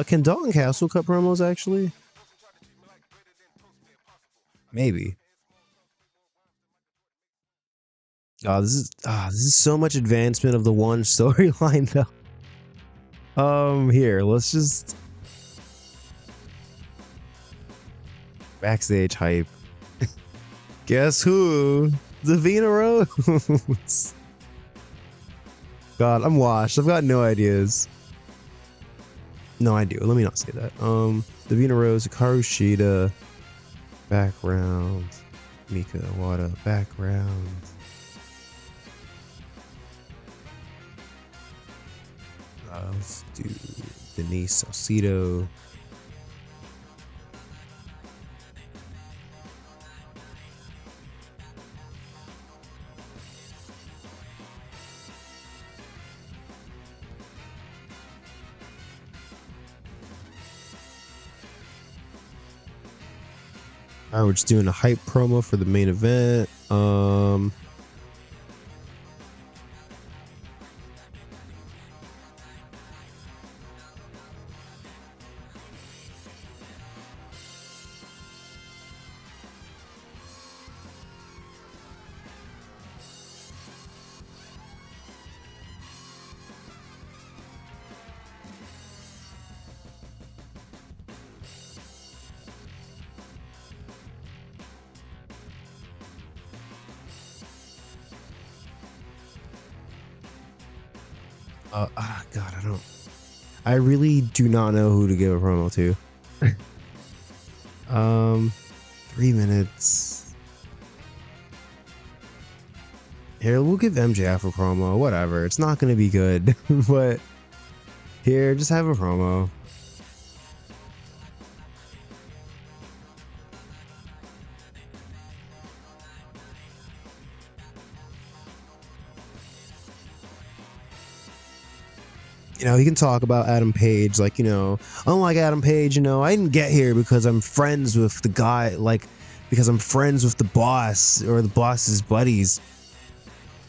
Can Dalton Castle cut promos actually? Maybe. Oh, this is so much advancement of the one storyline though. Here, let's just backstage hype. Guess who? Davina Rose. God, I'm washed. I've got no ideas. No, I do. Let me not say that. Davina Rose, Hikaru Shida, background. Mika Wada, background. Let's do Denise Salcido. Alright, we're just doing a hype promo for the main event. God, I really do not know who to give a promo to. 3 minutes. Here, we'll give MJF a promo, whatever. It's not gonna be good, but here, just have a promo. You know, he can talk about Adam Page, like, you know, unlike Adam Page, you know, I didn't get here because I'm friends with the guy, like, because I'm friends with the boss or the boss's buddies.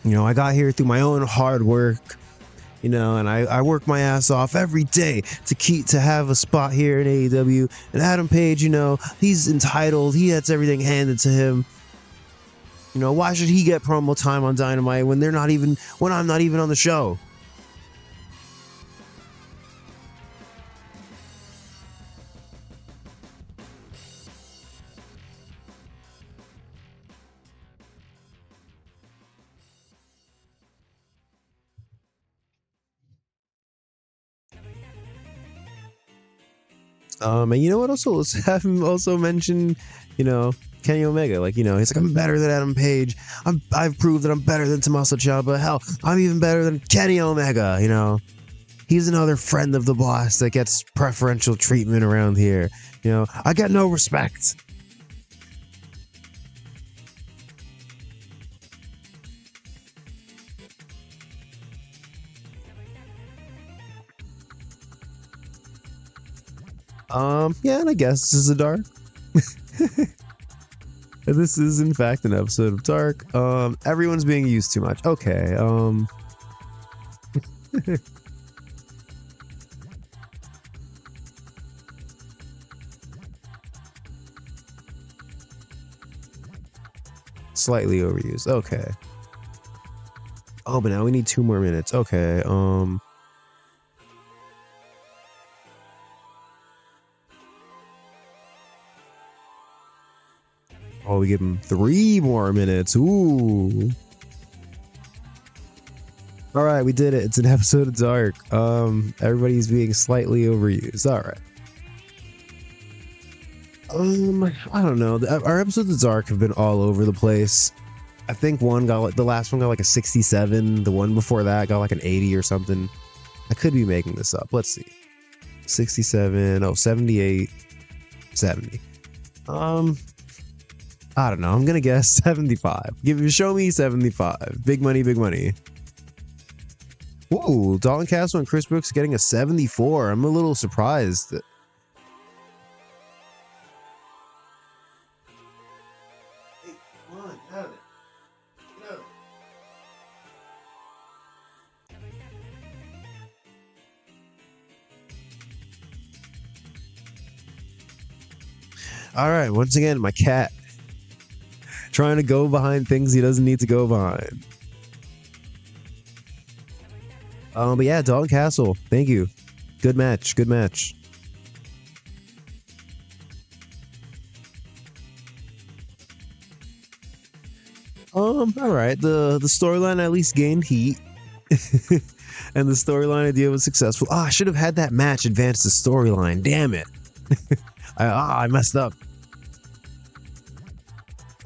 You know, I got here through my own hard work, you know, and I work my ass off every day to have a spot here in AEW. And Adam Page, you know, he's entitled, he gets everything handed to him. You know, why should he get promo time on Dynamite when I'm not even on the show? And you know what? Also, let's have him also mention, you know, Kenny Omega. Like, you know, he's like, I'm better than Adam Page. I've proved that I'm better than Tommaso Ciampa. Hell, I'm even better than Kenny Omega. You know, he's another friend of the boss that gets preferential treatment around here. You know, I got no respect. Yeah, and I guess this is a dark. This is in fact an episode of Dark. Everyone's being used too much. Okay, slightly overused. Okay. Oh, but now we need 2 more minutes. Okay, Oh, we give him 3 more minutes. Ooh. All right, we did it. It's an episode of Dark. Everybody's being slightly overused. All right. I don't know. Our episodes of Dark have been all over the place. I think the last one got like a 67. The one before that got like an 80 or something. I could be making this up. Let's see. 67. Oh, 78. 70. I don't know. I'm gonna guess 75. Show me 75. Big money, big money. Whoa, Dalton Castle and Chris Brooks getting a 74. I'm a little surprised. Hey, come on, get out of there. Get out. All right, once again, my cat trying to go behind things he doesn't need to go behind. But yeah, Dalton Castle, thank you. Good match, good match. All right, the storyline at least gained heat. And the storyline idea was successful. I should have had that match advance the storyline. Damn it. I messed up.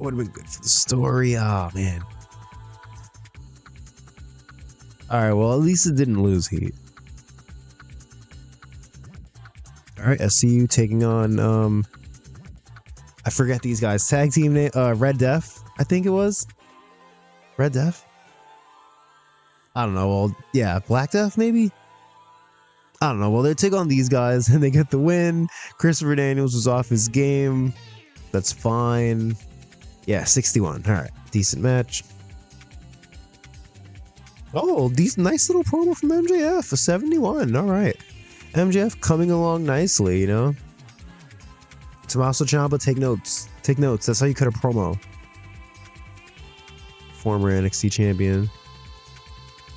Would have been good for the story. Oh, man. All right, well, at least it didn't lose heat. All right, SCU taking on, I forget these guys. Tag team name, Red Def, I think it was. Red Def? I don't know. Well, yeah, Black Def, maybe? I don't know. Well, they take on these guys and they get the win. Christopher Daniels was off his game. That's fine. Yeah, 61. All right, decent match. Oh, nice little promo from MJF, a 71. All right. MJF coming along nicely, you know. Tommaso Ciampa, take notes. Take notes. That's how you cut a promo. Former NXT champion.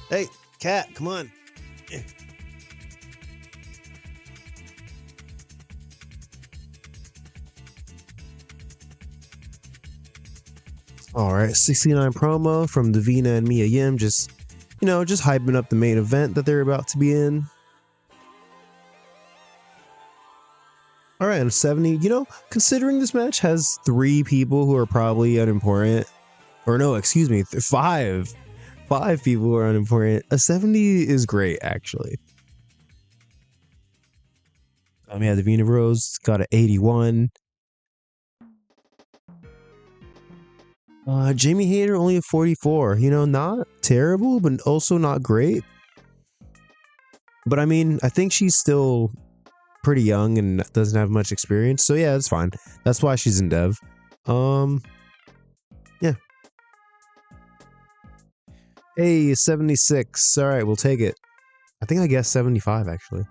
Hey, cat, come on. All right, 69 promo from Davina and Mia Yim, just hyping up the main event that they're about to be in. All right, and 70, considering this match has 3 people who are probably unimportant, or no, excuse me, 5 people who are unimportant, a 70 is great, actually. Yeah, Davina Rose got an 81. Jamie Hayter only a 44. Not terrible, but also not great. But I mean, I think she's still pretty young and doesn't have much experience. So yeah, it's fine. That's why she's in dev. Yeah. Hey, 76. All right, we'll take it. I think I guessed 75 actually.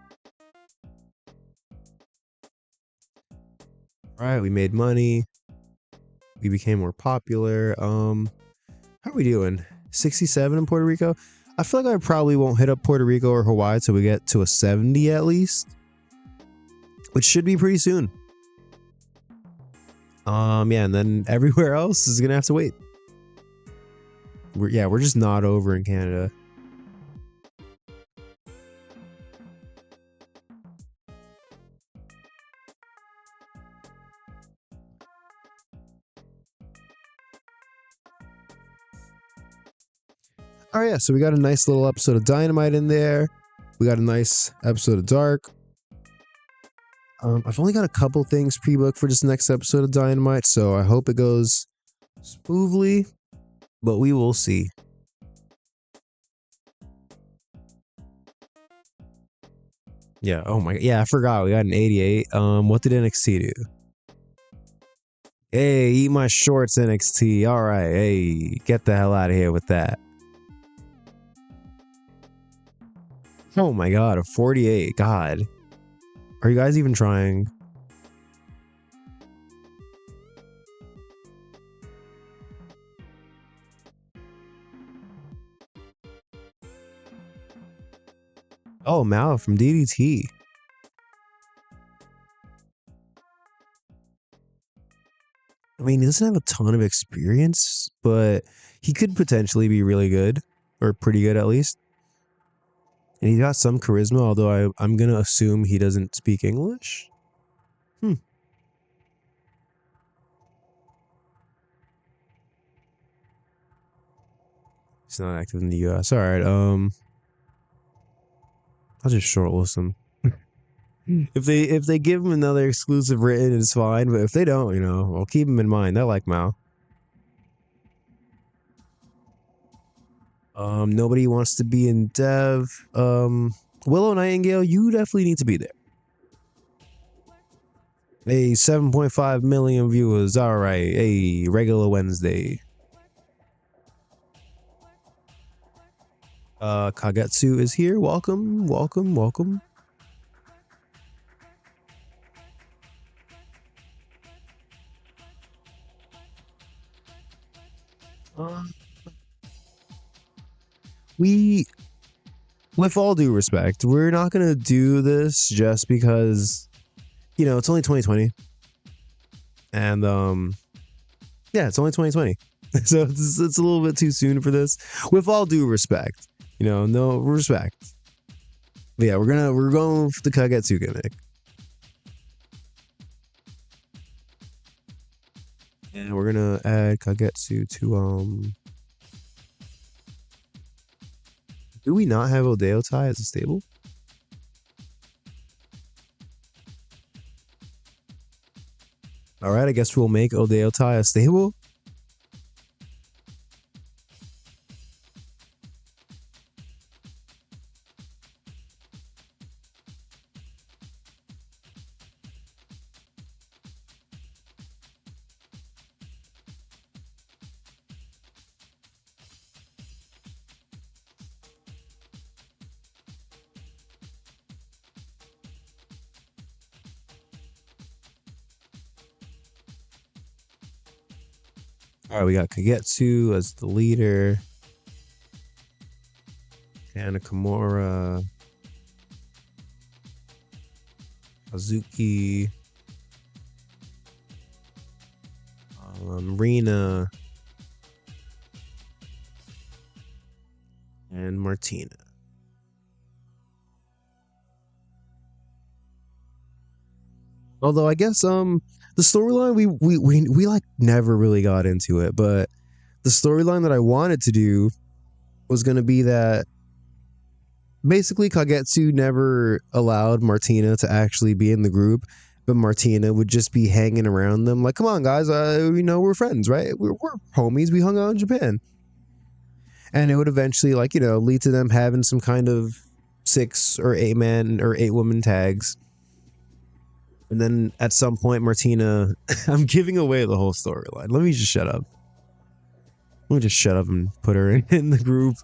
All right, we made money. We became more popular. How are we doing? 67 in Puerto Rico? I feel like I probably won't hit up Puerto Rico or Hawaii till we get to a 70 at least, which should be pretty soon. Yeah, and then everywhere else is gonna have to wait. We're just not over in Canada. Oh yeah, so we got a nice little episode of Dynamite in there. We got a nice episode of Dark. I've only got a couple things pre-booked for this next episode of Dynamite, so I hope it goes smoothly, but we will see. Yeah, oh my, yeah, I forgot we got an 88. What did NXT do? Hey, eat my shorts, NXT. All right, hey, get the hell out of here with that. Oh my god, a 48. God. Are you guys even trying? Oh, Mal from DDT. I mean, he doesn't have a ton of experience, but he could potentially be really good, or pretty good at least. And he's got some charisma, although I'm going to assume he doesn't speak English. He's not active in the US. All right. I'll just shortlist him. If they give him another exclusive written, it's fine. But if they don't, I'll keep him in mind. I like Mao. Nobody wants to be in dev. Willow Nightingale, you definitely need to be there. Hey, 7.5 million viewers. All right. Hey, regular Wednesday. Kagetsu is here. Welcome, welcome, welcome. With all due respect, we're not gonna do this just because, it's only 2020, and yeah, it's only 2020, so it's a little bit too soon for this. With all due respect, no respect. But yeah, we're going with the Kagetsu gimmick, and we're gonna add Kagetsu to Do we not have Odeo Tai as a stable? All right, I guess we'll make Odeo Tai a stable. All right, we got Kagetsu as the leader. Nakamura. Hazuki. Rina. And Martina. Although I guess the storyline we like never really got into it, but the storyline that I wanted to do was going to be that basically Kagetsu never allowed Martina to actually be in the group, but Martina would just be hanging around them like, come on guys, we're friends, right? We're homies, we hung out in Japan. And it would eventually lead to them having some kind of 6 or 8 man or 8 woman tags. And then at some point, Martina, I'm giving away the whole storyline. Let me just shut up. Let me just shut up and put her in the group.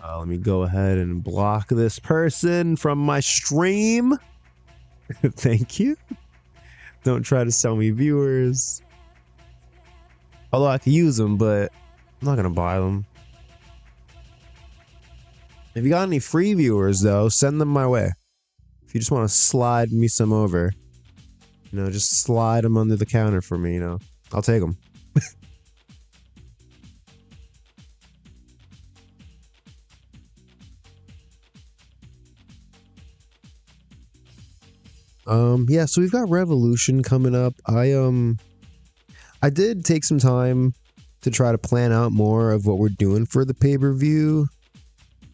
Let me go ahead and block this person from my stream. Thank you. Don't try to sell me viewers. Although I could use them, but I'm not going to buy them. If you got any free viewers, though, send them my way. If you just want to slide me some over, just slide them under the counter for me, I'll take them. Yeah, so we've got Revolution coming up. I did take some time to try to plan out more of what we're doing for the pay-per-view.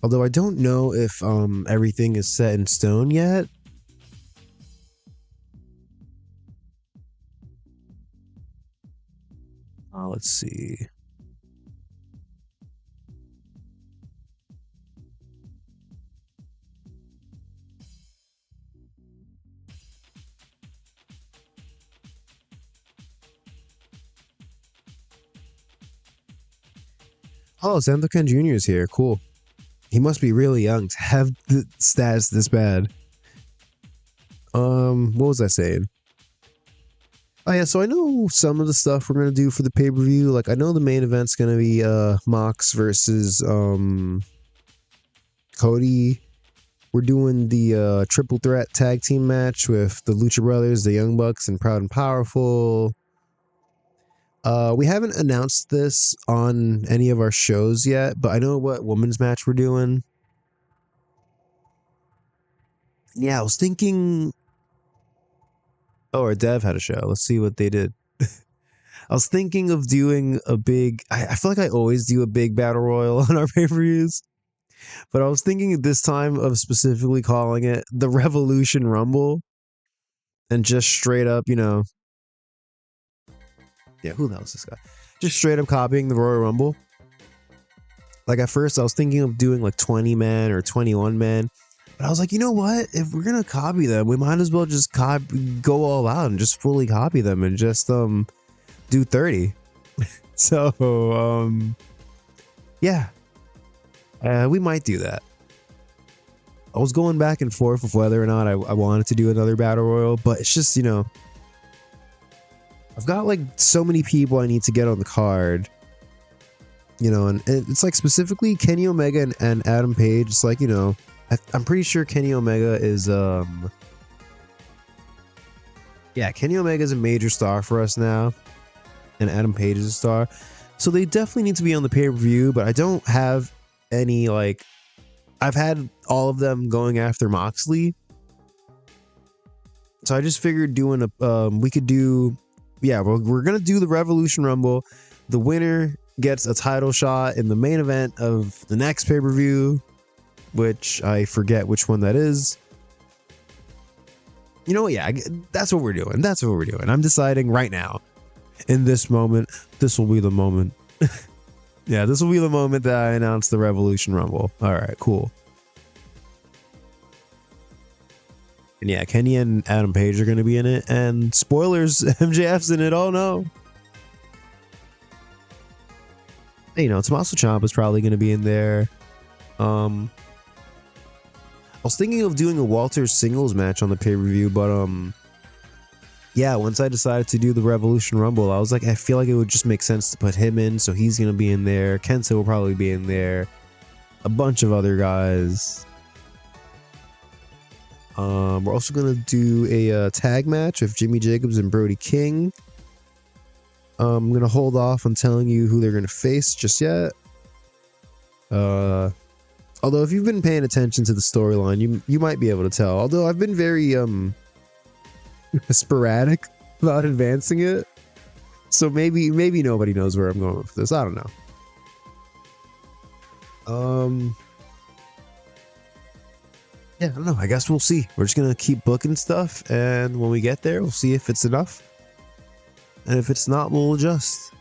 Although I don't know if everything is set in stone yet. Let's see. Oh, Sandokan Jr. is here. Cool. He must be really young to have the stats this bad. What was I saying? Oh yeah, so I know some of the stuff we're gonna do for the pay-per-view. Like I know the main event's gonna be Mox versus Cody. We're doing the triple threat tag team match with the Lucha Brothers, the Young Bucks, and Proud and Powerful. We haven't announced this on any of our shows yet, but I know what women's match we're doing. Yeah, I was thinking... Oh, our Dev had a show. Let's see what they did. I was thinking of doing a big... I feel like I always do a big battle royal on our pay-per-views. But I was thinking this time of specifically calling it the Revolution Rumble. And just straight up, you know... Yeah, who the hell is this guy? Just straight up copying the Royal Rumble. Like at first I was thinking of doing like 20 man or 21 man. But I was like, you know what? If we're gonna copy them, we might as well just go all out and just fully copy them and just do 30. So yeah. We might do that. I was going back and forth with whether or not I wanted to do another battle royal, but it's just, you know, I've got like so many people I need to get on the card. You know, and it's like specifically Kenny Omega and Adam Page. It's like, you know, I'm pretty sure Kenny Omega is yeah, Kenny Omega is a major star for us now, and Adam Page is a star, so they definitely need to be on the pay-per-view. But I don't have any, like, I've had all of them going after Moxley, so I just figured doing a we could do, yeah, we're gonna do the Revolution Rumble. The winner gets a title shot in the main event of the next pay-per-view, which I forget which one that is. You know what? Yeah, that's what we're doing. That's what we're doing. I'm deciding right now. In this moment, this will be the moment. Yeah, this will be the moment that I announce the Revolution Rumble. All right, cool. And yeah, Kenny and Adam Page are going to be in it. And spoilers, MJF's in it. Oh no. You know, Tommaso Ciampa's probably going to be in there. I was thinking of doing a Walter singles match on the pay-per-view, but yeah, once I decided to do the Revolution Rumble, I was like, I feel like it would just make sense to put him in, so he's going to be in there. Kenta will probably be in there. A bunch of other guys. We're also going to do a tag match with Jimmy Jacobs and Brody King. I'm going to hold off on telling you who they're going to face just yet. Although if you've been paying attention to the storyline, you might be able to tell. Although I've been very sporadic about advancing it, so maybe nobody knows where I'm going with this. I don't know. Yeah, I don't know. I guess we'll see. We're just gonna keep booking stuff, and when we get there, we'll see if it's enough. And if it's not, we'll adjust.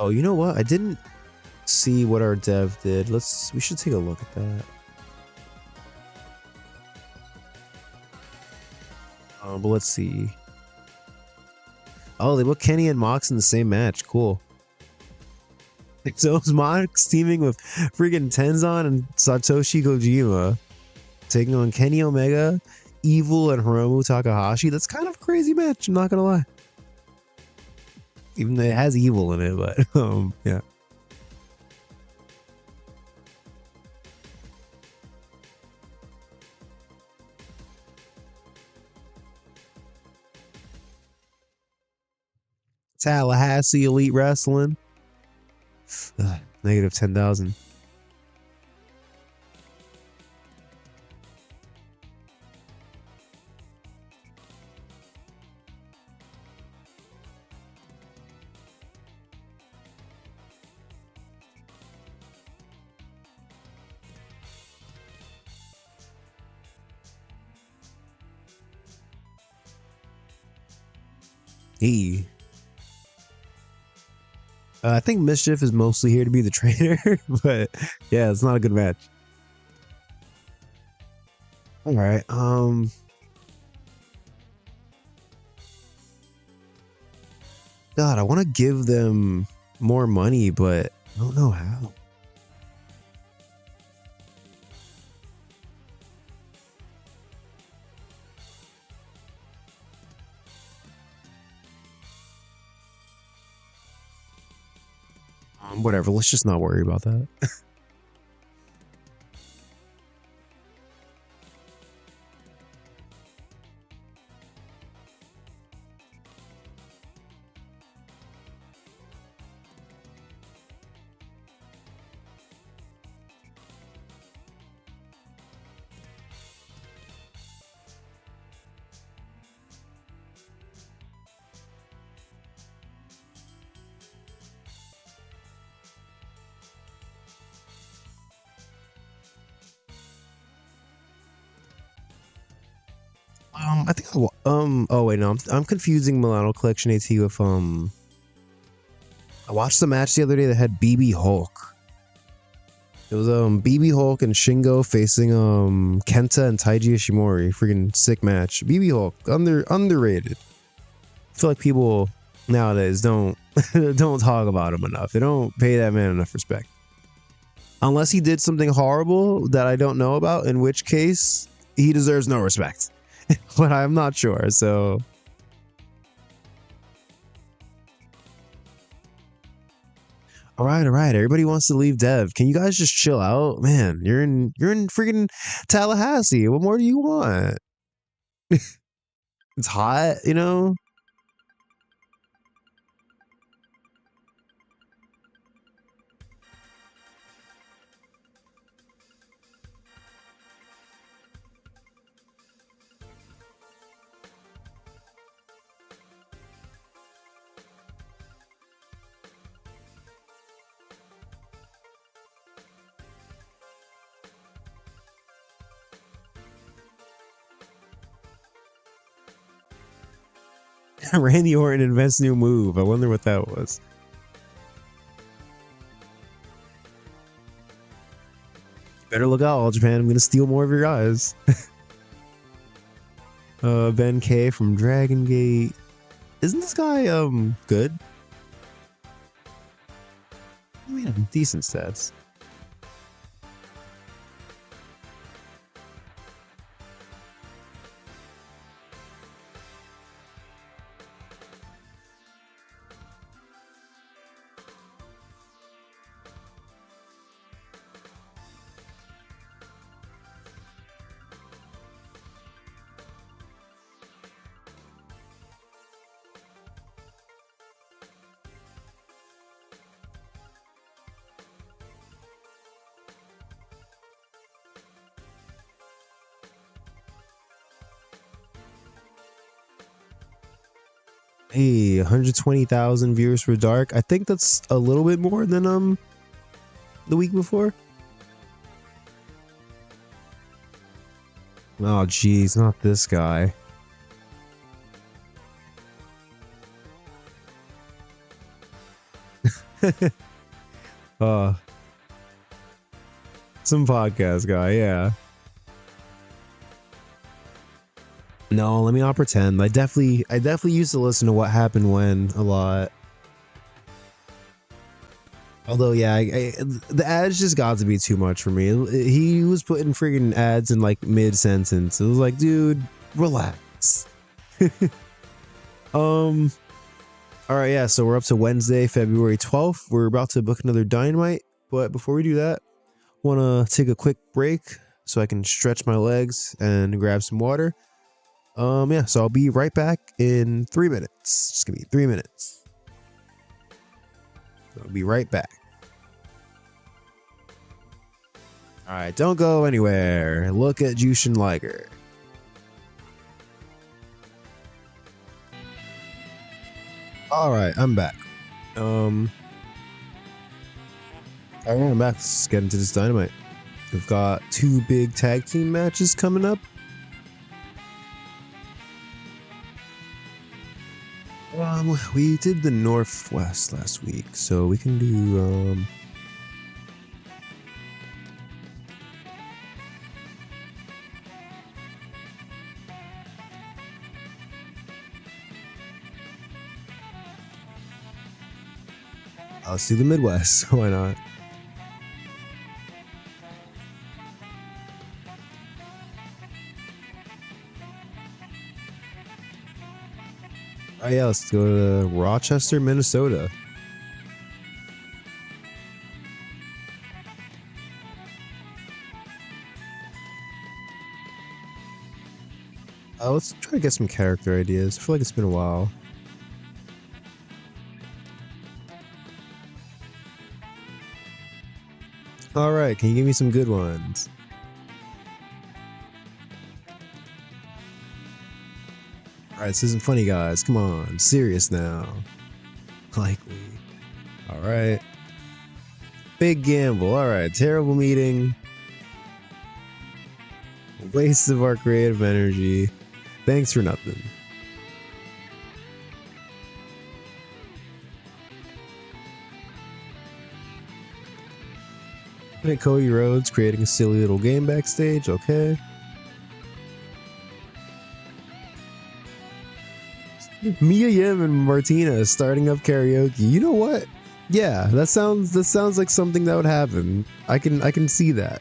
Oh, you know what? I didn't see what our dev did. We should take a look at that. But let's see. Oh, they put Kenny and Mox in the same match. Cool. So it's Mox teaming with freaking Tenzan and Satoshi Kojima, taking on Kenny Omega, Evil, and Hiromu Takahashi. That's kind of a crazy match, I'm not gonna lie. Even though it has Evil in it, but yeah. Tallahassee Elite Wrestling. Negative 10,000. Hey. I think Mischief is mostly here to be the trainer, but yeah, it's not a good match. All right. God, I want to give them more money, but I don't know how. Whatever. Let's just not worry about that. I think oh wait, no, I'm confusing Milano Collection AT with I watched the match the other day that had BB Hulk. It was BB Hulk and Shingo facing Kenta and Taiji Ishimori. Freaking sick match. BB Hulk underrated. I feel like people nowadays don't don't talk about him enough. They don't pay that man enough respect. Unless he did something horrible that I don't know about, in which case he deserves no respect. But I'm not sure, so all right, all right. Everybody wants to leave Dev. Can you guys just chill out? Man, you're in freaking Tallahassee. What more do you want? It's hot, you know? Randy Orton invents new move. I wonder what that was. Better look out, All Japan. I'm gonna steal more of your guys. Ben K from Dragon Gate. Isn't this guy good? I mean, decent stats. Hey, 120,000 viewers for Dark. I think that's a little bit more than the week before. Oh geez, not this guy. uh some podcast guy, yeah. No, let me not pretend. I definitely used to listen to What Happened When a lot. Although, yeah, the ads just got to be too much for me. He was putting freaking ads in like mid-sentence. It was like, dude, relax. All right, yeah, so we're up to Wednesday, February 12th. We're about to book another Dynamite, but before we do that, want to take a quick break so I can stretch my legs and grab some water. Yeah, so I'll be right back in 3 minutes. Just give me 3 minutes. I'll be right back. All right, don't go anywhere. Look at Jushin Liger. All right, I'm back. All right, I'm back. Let's get into this Dynamite. We've got 2 big tag team matches coming up. We did the Northwest last week, so we can do let's do the Midwest. Why not? Oh yeah, let's go to Rochester, Minnesota. let's try to get some character ideas. I feel like it's been a while. All right, can you give me some good ones? All right, this isn't funny, guys. Come on, serious now. Likely. All right. Big gamble. All right, terrible meeting. Waste of our creative energy. Thanks for nothing. Cody Rhodes creating a silly little game backstage. Okay. Mia Yim and Martina starting up karaoke. You know what? Yeah, that sounds like something that would happen. I can see that.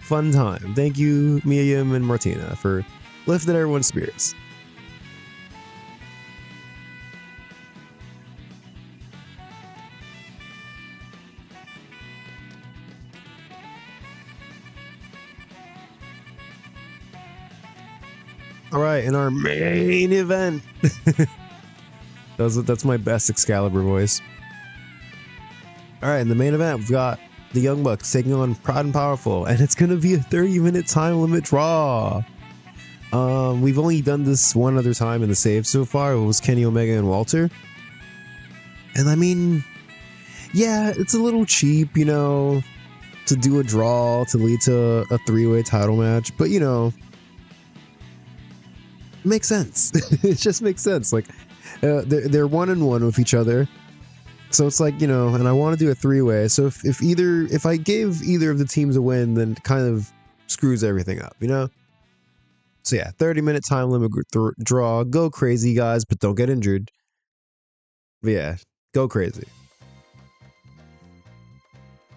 Fun time. Thank you, Mia Yim and Martina, for lifting everyone's spirits. All right, in our main event. That's my best Excalibur voice. All right, in the main event, we've got the Young Bucks taking on Proud and Powerful, and it's gonna be a 30-minute time limit draw. We've only done this one other time in the save so far. It was Kenny Omega and Walter. And I mean, yeah, it's a little cheap, you know, to do a draw to lead to a 3-way title match, but you know, makes sense. It just makes sense. Like, they're 1-1 with each other, so it's like, you know, and I want to do a 3-way. So if I gave either of the teams a win, then it kind of screws everything up, you know. So yeah, 30-minute time limit draw. Go crazy, guys, but don't get injured. But yeah, go crazy.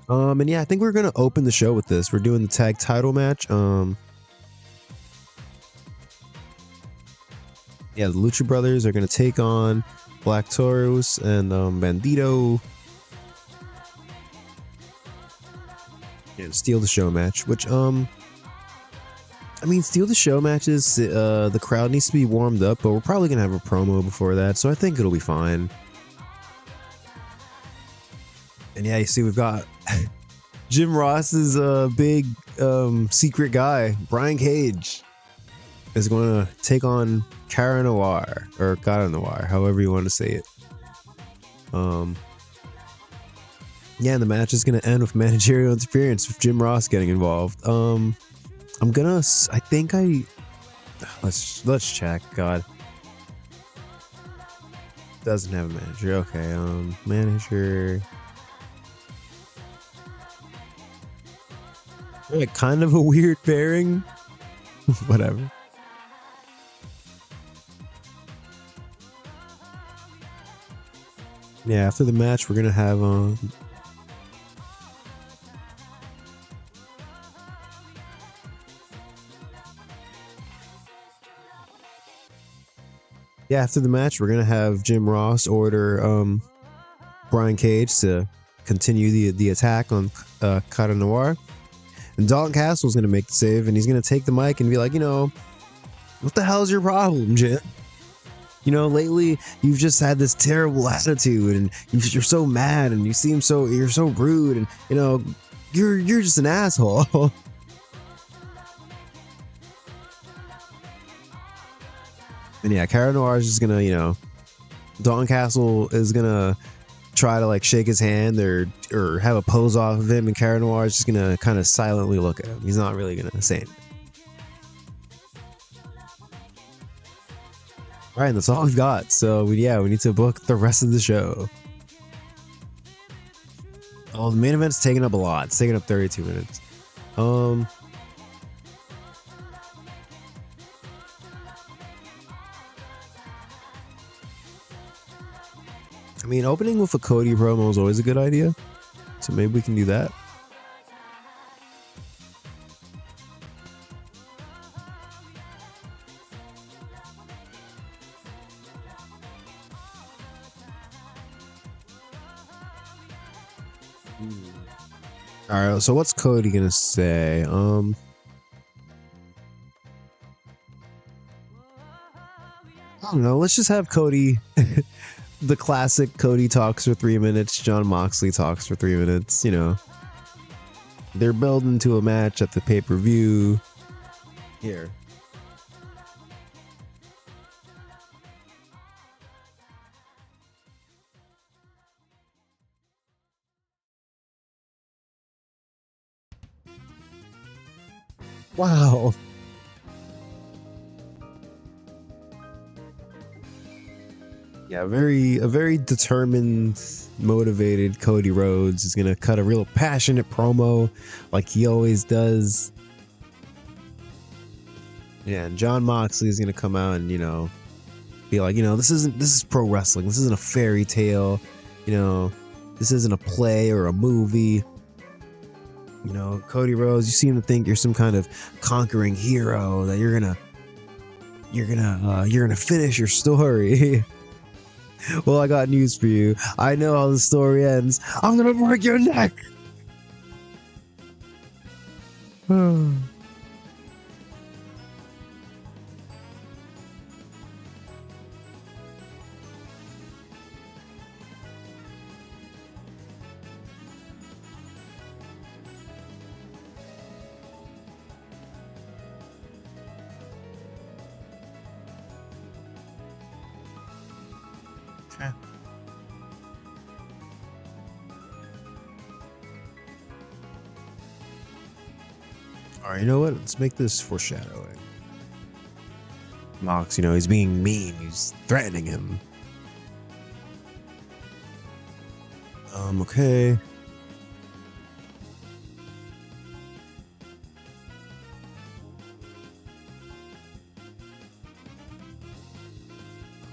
And yeah, I think we're gonna open the show with this. We're doing the tag title match. Yeah, the Lucha Brothers are going to take on Black Taurus and Bandito. And steal the show match, which, I mean, steal the show matches, the crowd needs to be warmed up, but we're probably going to have a promo before that, so I think it'll be fine. And yeah, you see, we've got Jim Ross's big secret guy, Brian Cage, is going to take on Cara Noir, or Cara Noir, however you want to say it. Yeah, and the match is going to end with managerial interference with Jim Ross getting involved. Let's check. God, doesn't have a manager. Okay, manager. Like, kind of a weird pairing. Whatever. Yeah, after the match, we're gonna have yeah, after the match, we're gonna have Jim Ross order Brian Cage to continue the attack on Cara Noir, and Dalton Castle's gonna make the save, and he's gonna take the mic and be like, you know, what the hell's your problem, Jim? You know, lately you've just had this terrible attitude, and you're so mad, and you're so rude, and you know, you're just an asshole. And yeah, Cara Noir is just gonna, you know, Dalton Castle is gonna try to like shake his hand or have a pose off of him, and Cara Noir is just gonna kind of silently look at him. He's not really gonna say anything. All right, that's all we've got. So we need to book the rest of the show. Oh, the main event's taking up a lot. It's taking up 32 minutes. I mean, opening with a Cody promo is always a good idea, so maybe we can do that. All right, so what's Cody gonna say? I don't know. Let's just have Cody, the classic Cody talks for 3 minutes. John Moxley talks for 3 minutes. You know, they're building to a match at the pay-per-view. Here. Wow. Yeah, a very determined, motivated Cody Rhodes is gonna cut a real passionate promo like he always does. Yeah, and John Moxley is gonna come out and, you know, be like, you know, this is pro wrestling. This isn't a fairy tale. You know, this isn't a play or a movie. You know, Cody Rhodes, you seem to think you're some kind of conquering hero, that you're gonna finish your story. Well, I got news for you. I know how the story ends. I'm gonna break your neck. All right, you know what? Let's make this foreshadowing. Mox, you know, he's being mean. He's threatening him. Okay.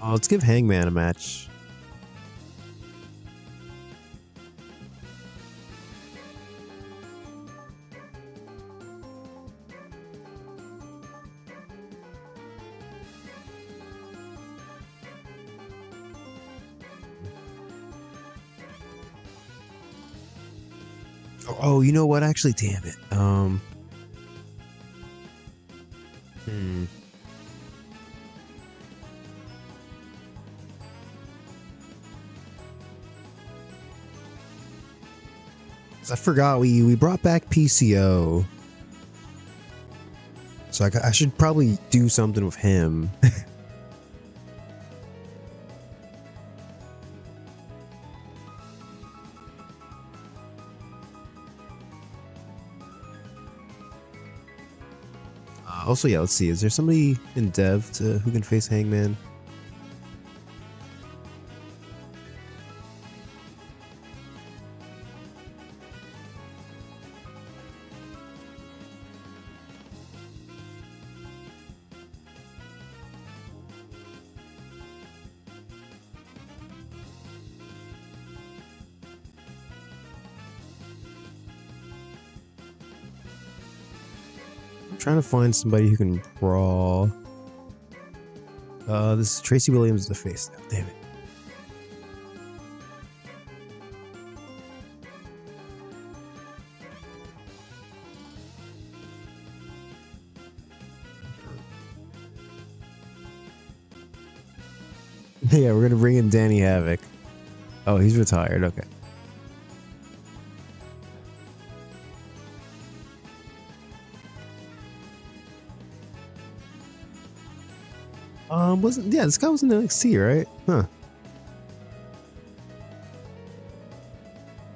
Let's give Hangman a match. Oh, you know what? Actually, damn it. I forgot we brought back PCO. So I should probably do something with him. Also, yeah, let's see. Is there somebody in Dev who can face Hangman? I'm trying to find somebody who can brawl. This is Tracy Williams is the face now. Damn it. Yeah, we're gonna bring in Danny Havoc. Oh, he's retired. Okay. Wasn't this guy was in NXT, right? Huh.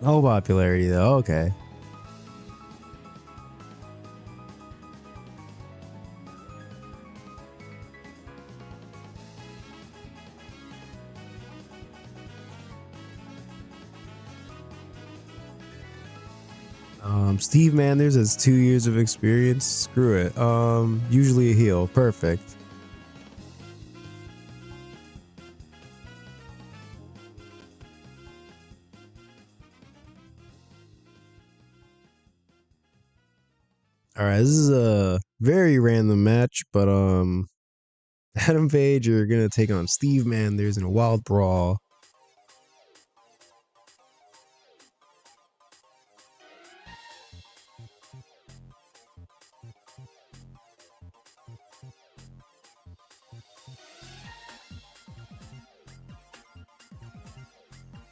No popularity though. Okay. Steve Manders has 2 years of experience. Screw it. Usually a heel. Perfect. All right, this is a very random match, but Adam Page are gonna take on Steve Manders in a wild brawl.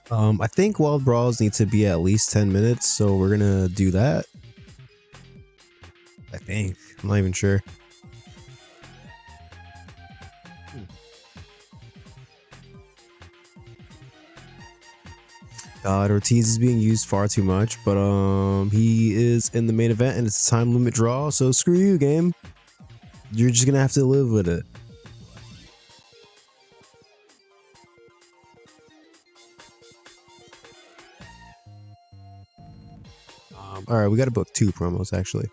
I think Wild Brawls need to be at least 10 minutes, so we're gonna do that. I think. I'm not even sure. God, Ortiz is being used far too much, but he is in the main event and it's a time limit draw, so screw you, game. You're just gonna have to live with it. All right, we got to book 2 promos actually.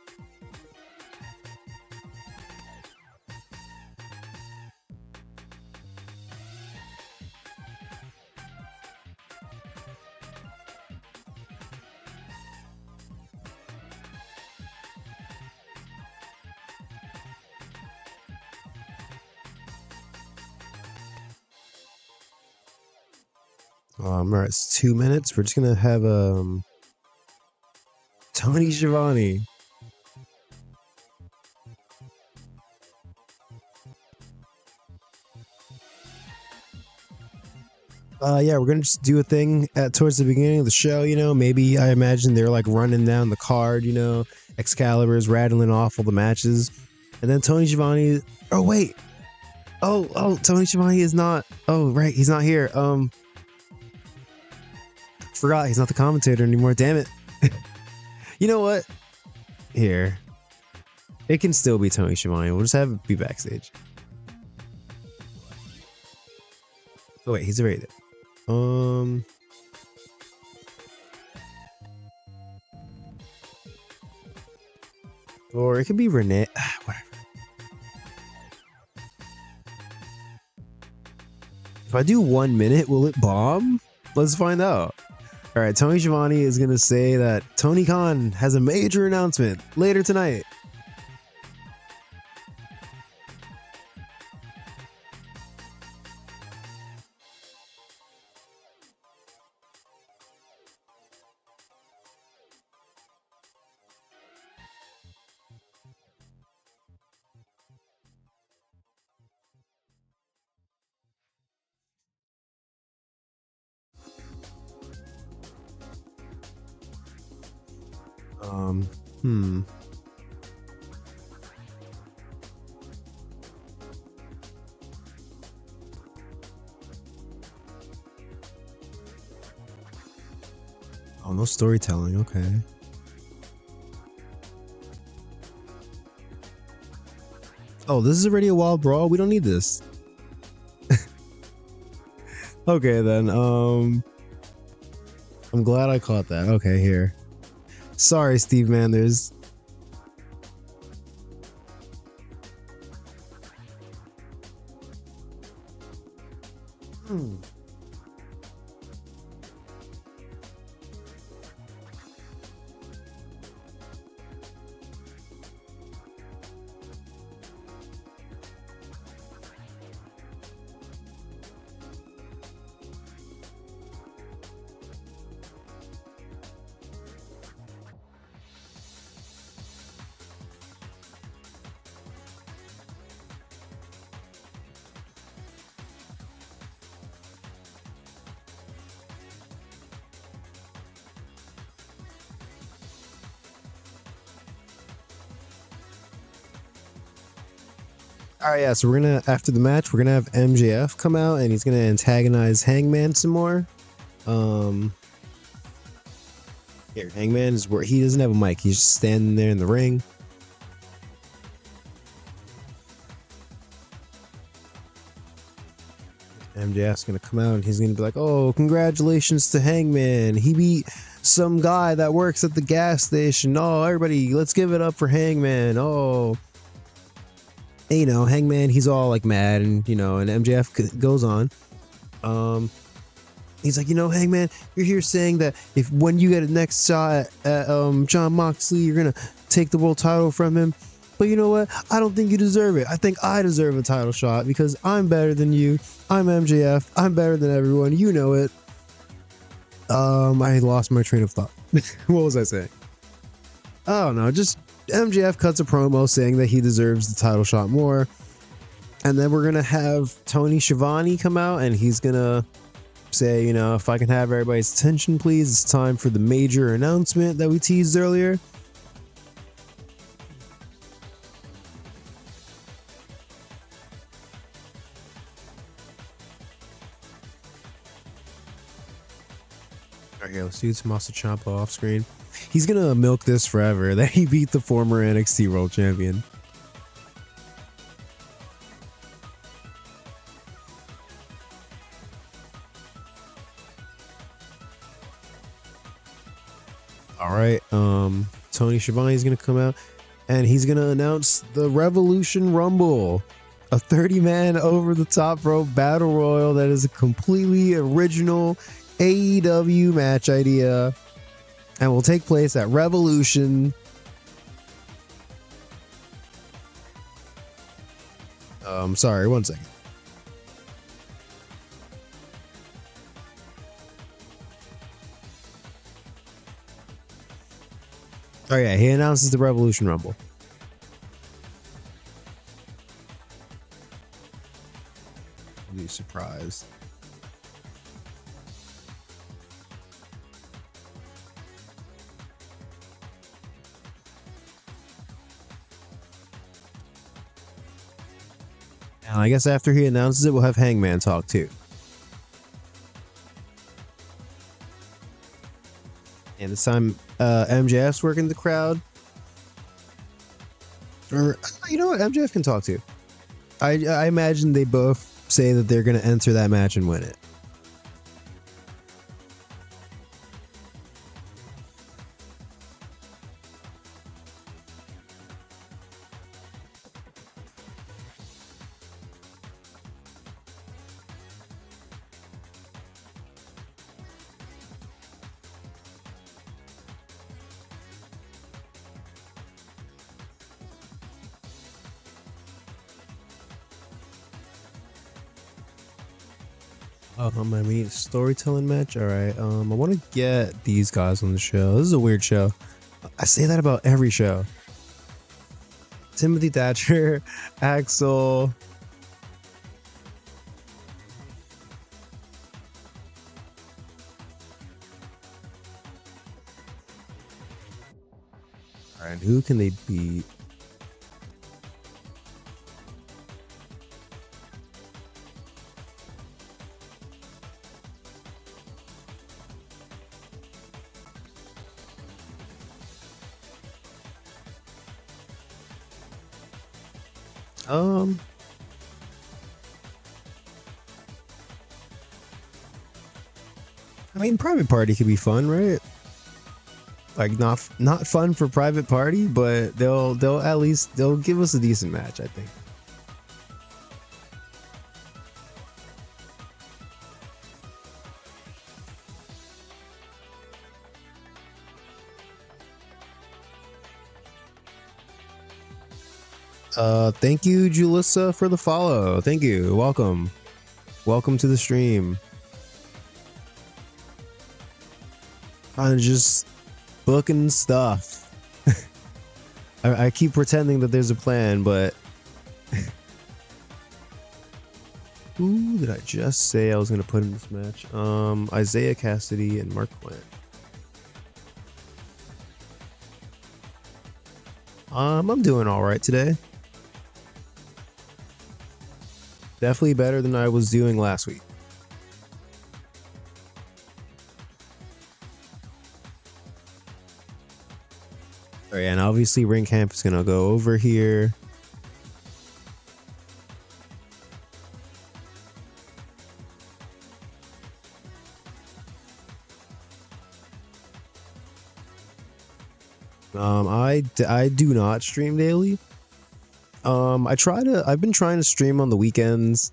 All right, it's 2 minutes. We're just gonna have Tony Schiavone. Yeah, we're gonna just do a thing towards the beginning of the show. You know, maybe I imagine they're like running down the card. You know, Excalibur's rattling off all the matches, and then Tony Schiavone. Oh wait, Tony Schiavone is not. Oh right, he's not here. Forgot he's not the commentator anymore. Damn it. You know what? Here, it can still be Tony Schiavone. We'll just have it be backstage. Oh wait, he's already there. Or it could be Renee. Whatever. If I do 1 minute, will it bomb? Let's find out. All right, Tony Schiavone is gonna say that Tony Khan has a major announcement later tonight. Hmm. Oh, no storytelling. Okay. Oh, this is already a wild brawl. We don't need this. Okay, then. I'm glad I caught that. Okay, here. Sorry, Steve Manders. All right, yeah. So we're gonna after the match, we're gonna have MJF come out and he's gonna antagonize Hangman some more. Here, Hangman is where he doesn't have a mic. He's just standing there in the ring. MJF's gonna come out and he's gonna be like, "Oh, congratulations to Hangman. He beat some guy that works at the gas station. Oh, everybody, let's give it up for Hangman. Oh." And, you know, Hangman, he's all like mad, and you know, and MJF goes on. He's like, you know, Hangman, you're here saying that if when you get a next shot at Jon Moxley, you're gonna take the world title from him. But you know what? I don't think you deserve it. I think I deserve a title shot because I'm better than you. I'm MJF. I'm better than everyone. You know it. I lost my train of thought. What was I saying? I don't know. Just MJF cuts a promo saying that he deserves the title shot more. And then we're going to have Tony Schiavone come out and he's going to say, you know, if I can have everybody's attention, please, it's time for the major announcement that we teased earlier. All right, here, let's do Tommaso Ciampa off screen. He's gonna milk this forever that he beat the former NXT World Champion. All right, Tony Schiavone's gonna come out and he's gonna announce the Revolution Rumble, a 30-man over-the-top rope battle royal that is a completely original AEW match idea and will take place at Revolution. Sorry, one second. Oh yeah, he announces the Revolution Rumble. I'll be surprised. And I guess after he announces it, we'll have Hangman talk too. And this time, MJF's working the crowd. Or, you know what? MJF can talk too. I imagine they both say that they're going to enter that match and win it. Oh, we need a storytelling match. All right. I want to get these guys on the show. This is a weird show. I say that about every show. Timothy Thatcher, Axel. All right. Who can they beat? I mean, Private Party could be fun, right? Like not fun for Private Party, but they'll at least they'll give us a decent match, I think. Thank you, Julissa, for the follow. Thank you. Welcome. Welcome to the stream. I'm just booking stuff. I keep pretending that there's a plan, but who did I just say I was gonna put in this match? Isaiah Cassidy and Mark Quinn. I'm doing all right today. Definitely better than I was doing last week. Oh yeah, and obviously Ring Camp is gonna go over here. I do not stream daily. I've been trying to stream on the weekends.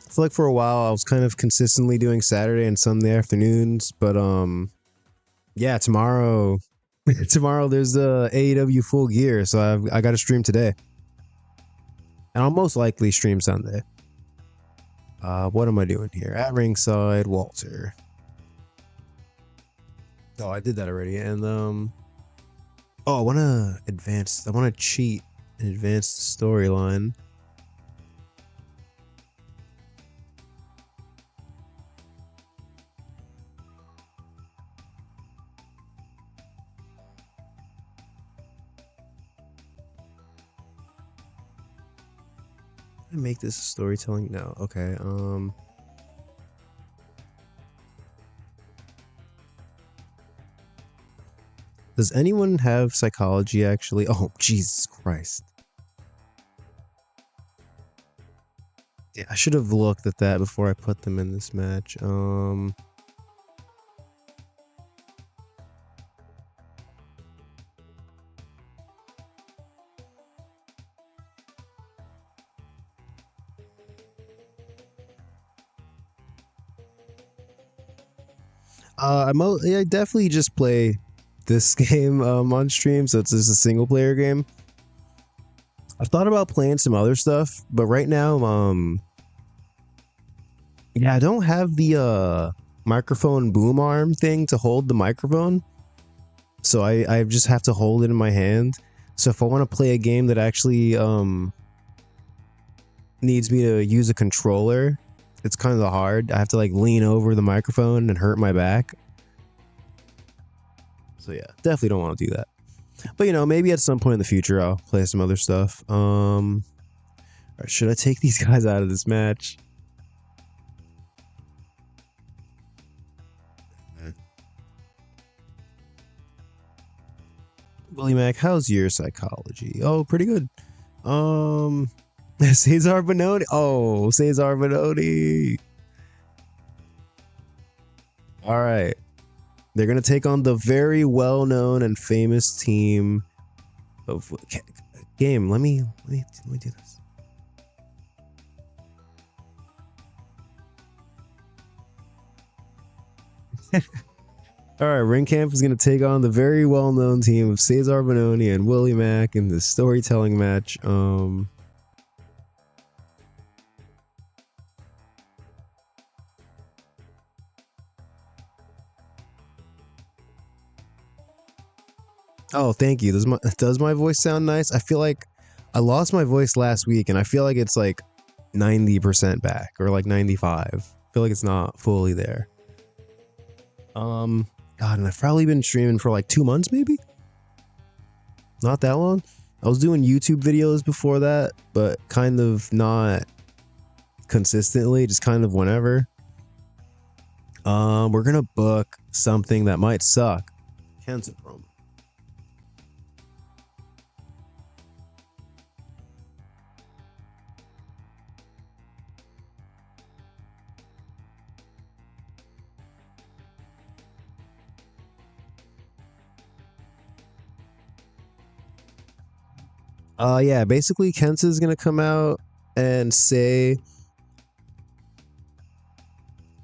I feel like for a while I was kind of consistently doing Saturday and Sunday afternoons, but yeah, tomorrow there's the AEW Full Gear, so I got to stream today. And I'll most likely stream Sunday. What am I doing here? At ringside, Walter. Oh, I did that already. And oh, I want to cheat and advance the storyline. Make this storytelling? No. Okay. Does anyone have psychology actually? Oh, Jesus Christ. Yeah, I should have looked at that before I put them in this match. I definitely just play this game on stream, so it's just a single player game. I've thought about playing some other stuff, but right now, yeah, I don't have the microphone boom arm thing to hold the microphone, so I just have to hold it in my hand. So if I want to play a game that actually needs me to use a controller, it's kind of hard. I have to like lean over the microphone and hurt my back. So yeah, definitely don't want to do that. But you know, maybe at some point in the future I'll play some other stuff. Should I take these guys out of this match? Willie Mac, how's your psychology? Oh, pretty good. Cesar Bononi. Oh, Cesar Bononi. All right. They're going to take on the very well-known and famous team of game. Let me do this. All right, Ringcamp is going to take on the very well-known team of Cesar Bononi and Willie Mac in the storytelling match. Oh, thank you. Does my voice sound nice? I feel like I lost my voice last week, and I feel like it's like 90% back, or like 95. I feel like it's not fully there. God, and I've probably been streaming for like 2 months, maybe? Not that long. I was doing YouTube videos before that, but kind of not consistently, just kind of whenever. We're gonna book something that might suck. Kenta promo. Yeah, basically Kenta's gonna come out and say,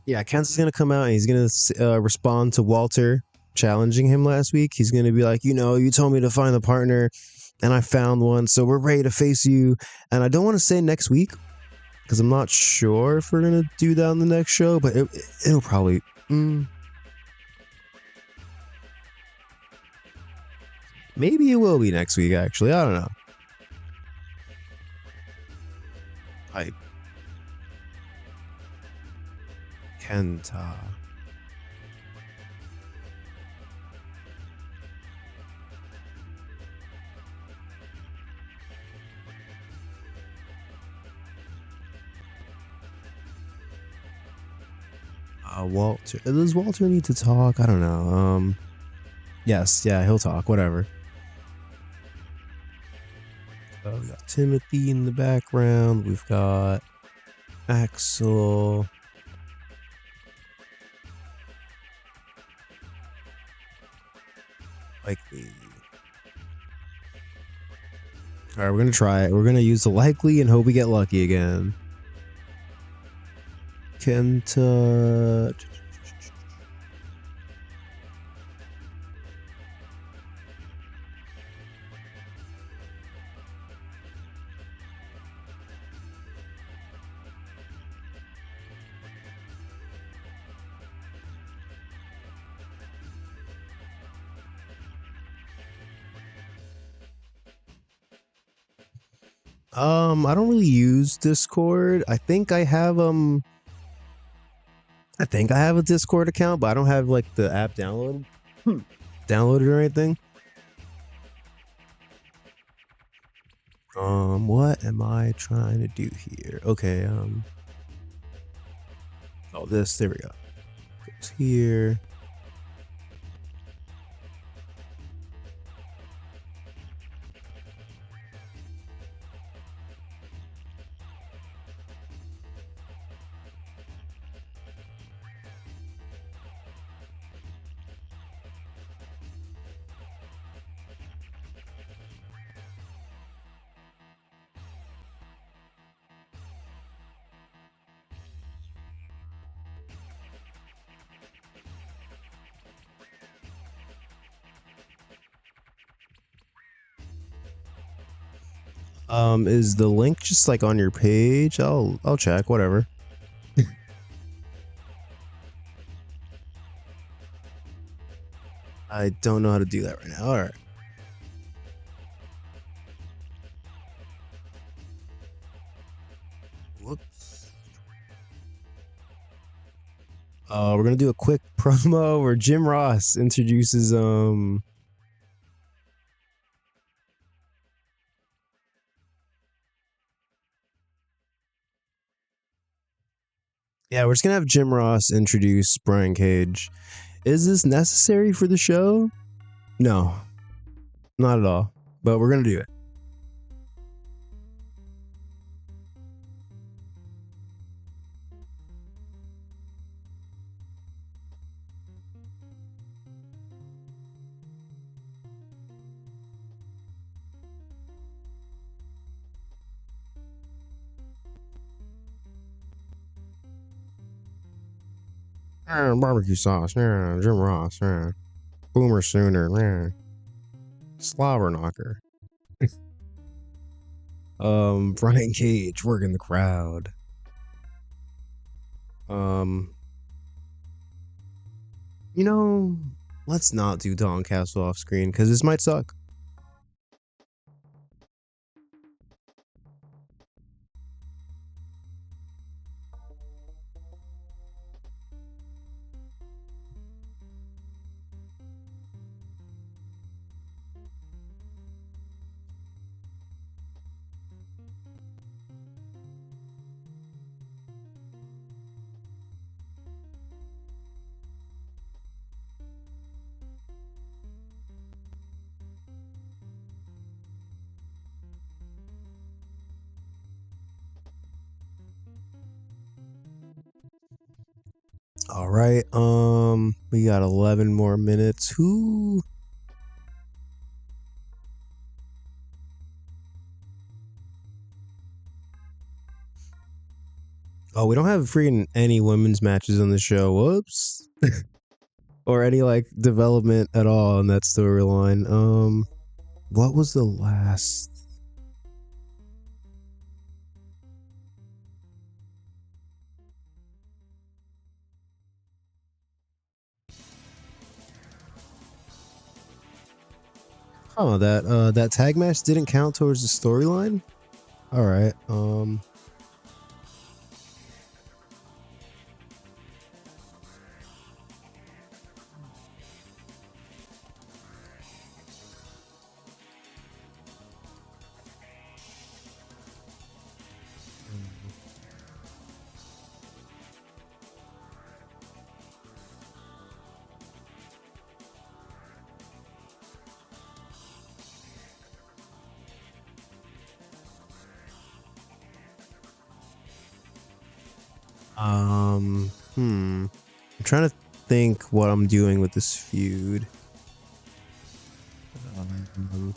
yeah, Kenta's gonna come out and he's gonna respond to Walter challenging him last week. He's gonna be like, you know, you told me to find a partner, and I found one, so we're ready to face you. And I don't want to say next week because I'm not sure if we're gonna do that on the next show, but it'll probably. Maybe it will be next week. Actually, I don't know. Hype. Kenta. Walter. Does Walter need to talk? I don't know. Yes, yeah, he'll talk. Whatever. We got Timothy in the background. We've got Axel. Likely. All right, we're gonna try it. We're gonna use the likely and hope we get lucky again. Kenta. I don't really use Discord. I think I have a Discord account, but I don't have like the app downloaded or anything. What am I trying to do here? Okay, oh, this, there we go. Goes here. Is the link just like on your page? I'll check, whatever. I don't know how to do that right now. All right. Whoops. We're gonna do a quick promo where Jim Ross introduces yeah, we're just gonna have Jim Ross introduce Brian Cage. Is this necessary for the show? No, not at all. But we're gonna do it. Barbecue sauce, Jim Ross, Boomer Sooner, Slobber Knocker. Brian Cage working the crowd. You know, let's not do Don Castle off screen because this might suck. All right, we got 11 more minutes. Who? Oh, we don't have freaking any women's matches on the show. Whoops. Or any like development at all in that storyline. What was the last? Oh, that tag match didn't count towards the storyline. All right. I'm trying to think what I'm doing with this feud. You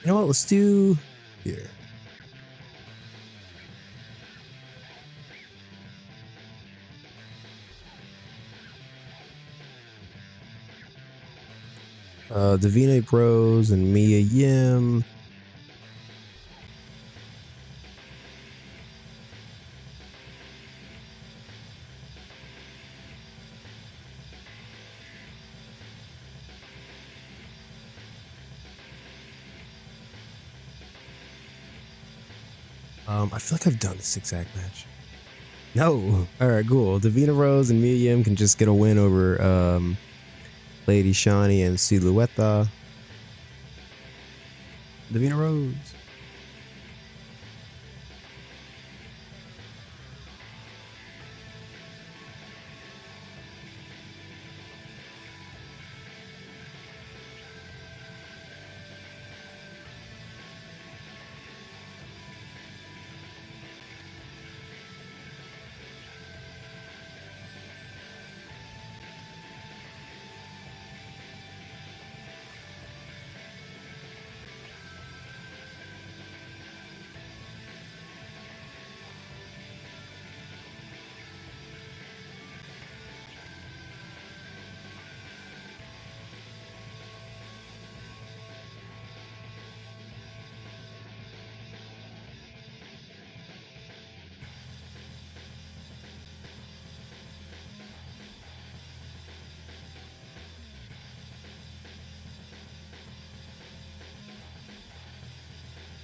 know what? Let's do here. Davina Bros and Mia Yim. I feel like I've done this exact match. No. All right, cool. Davina Rose and Mia Yim can just get a win over Lady Shani and Silueta. Davina Rose.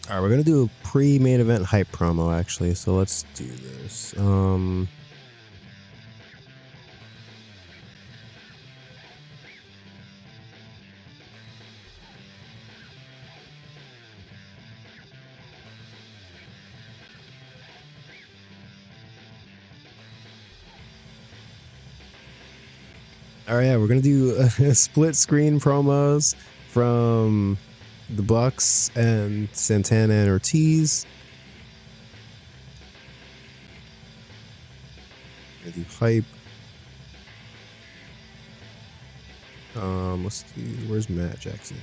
All right, we're gonna do a pre-main event hype promo actually, so let's do this. All right, yeah, we're gonna do split screen promos from the Bucks and Santana and Ortiz. We're gonna do hype. Let's do. Where's Matt Jackson?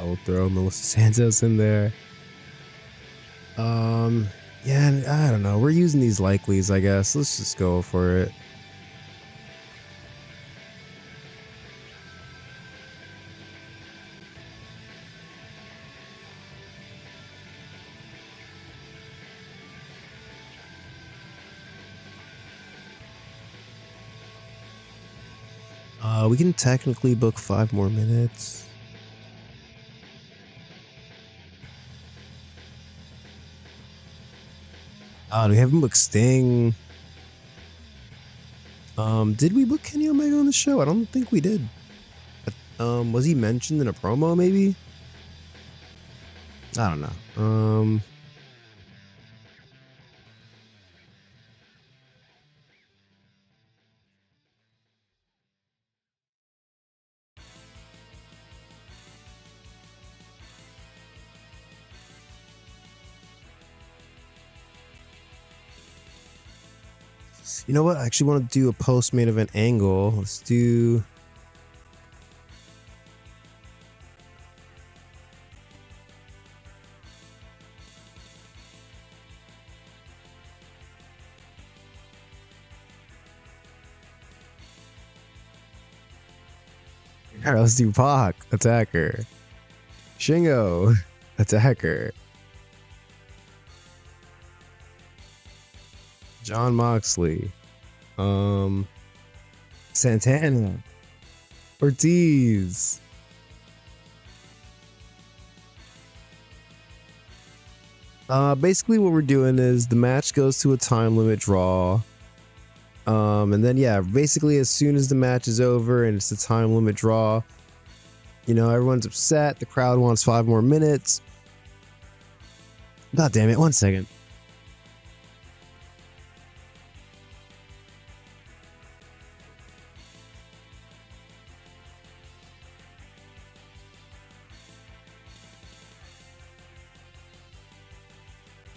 We'll throw Melissa Santos in there. Yeah, I don't know. We're using these likelies, I guess. Let's just go for it. We can technically book 5 more minutes. Do we haven't booked Sting? Did we book Kenny Omega on the show? I don't think we did. Was he mentioned in a promo maybe? I don't know. You know what? I actually want to do a post-main event angle. Let's do... All right, let's do Pac, attacker. Shingo, attacker. John Moxley. Santana. Ortiz. Basically what we're doing is the match goes to a time limit draw. And then yeah, basically as soon as the match is over and it's a time limit draw, you know, everyone's upset. The crowd wants 5 more minutes. God damn it, 1 second.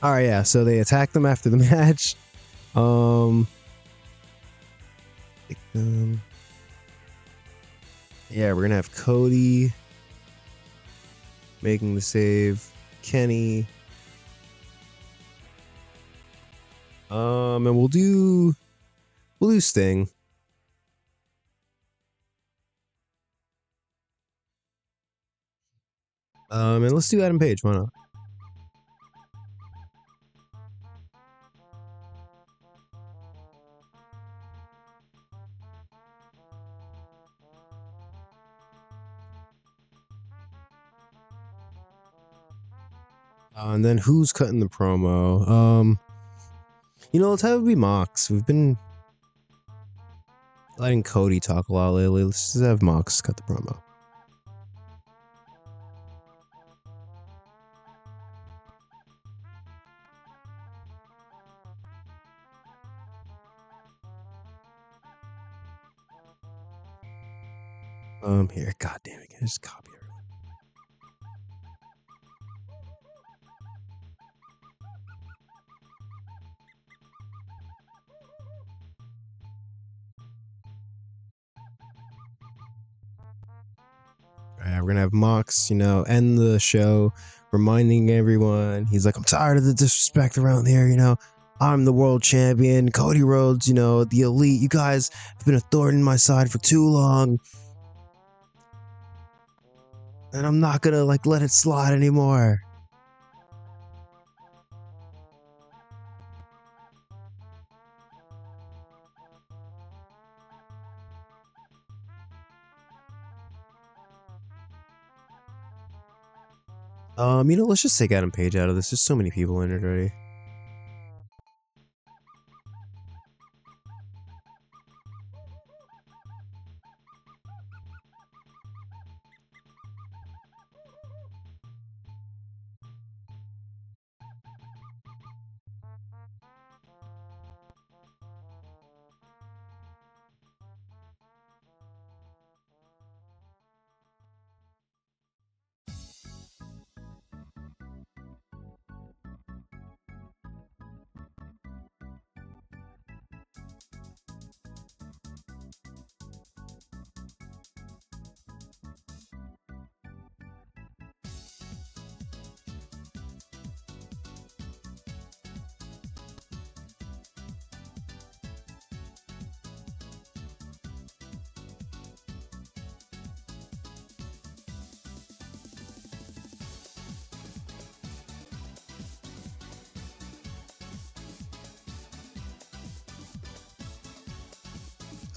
All right, yeah. So they attack them after the match. Yeah, we're gonna have Cody making the save, Kenny, and we'll do Sting. And let's do Adam Page. Why not? And then who's cutting the promo? Let's have it be Mox. We've been letting Cody talk a lot lately. Let's just have Mox cut the promo. Here, god damn it, just copy it. We're gonna have Mox, end the show, reminding everyone. He's like, I'm tired of the disrespect around here. I'm the world champion, Cody Rhodes. The elite. You guys have been a thorn in my side for too long, and I'm not gonna let it slide anymore. Let's just take Adam Page out of this. There's so many people in it already.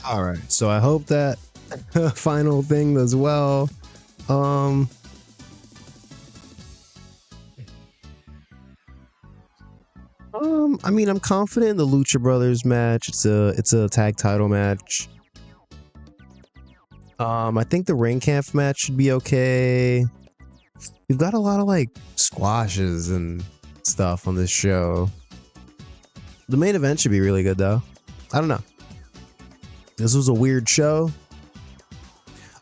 All right, so I hope that final thing does well. I'm confident in the Lucha Brothers match. It's a tag title match. I think the ring camp match should be okay. We've got a lot of squashes and stuff on this show. The main event should be really good though. I don't know. This was a weird show.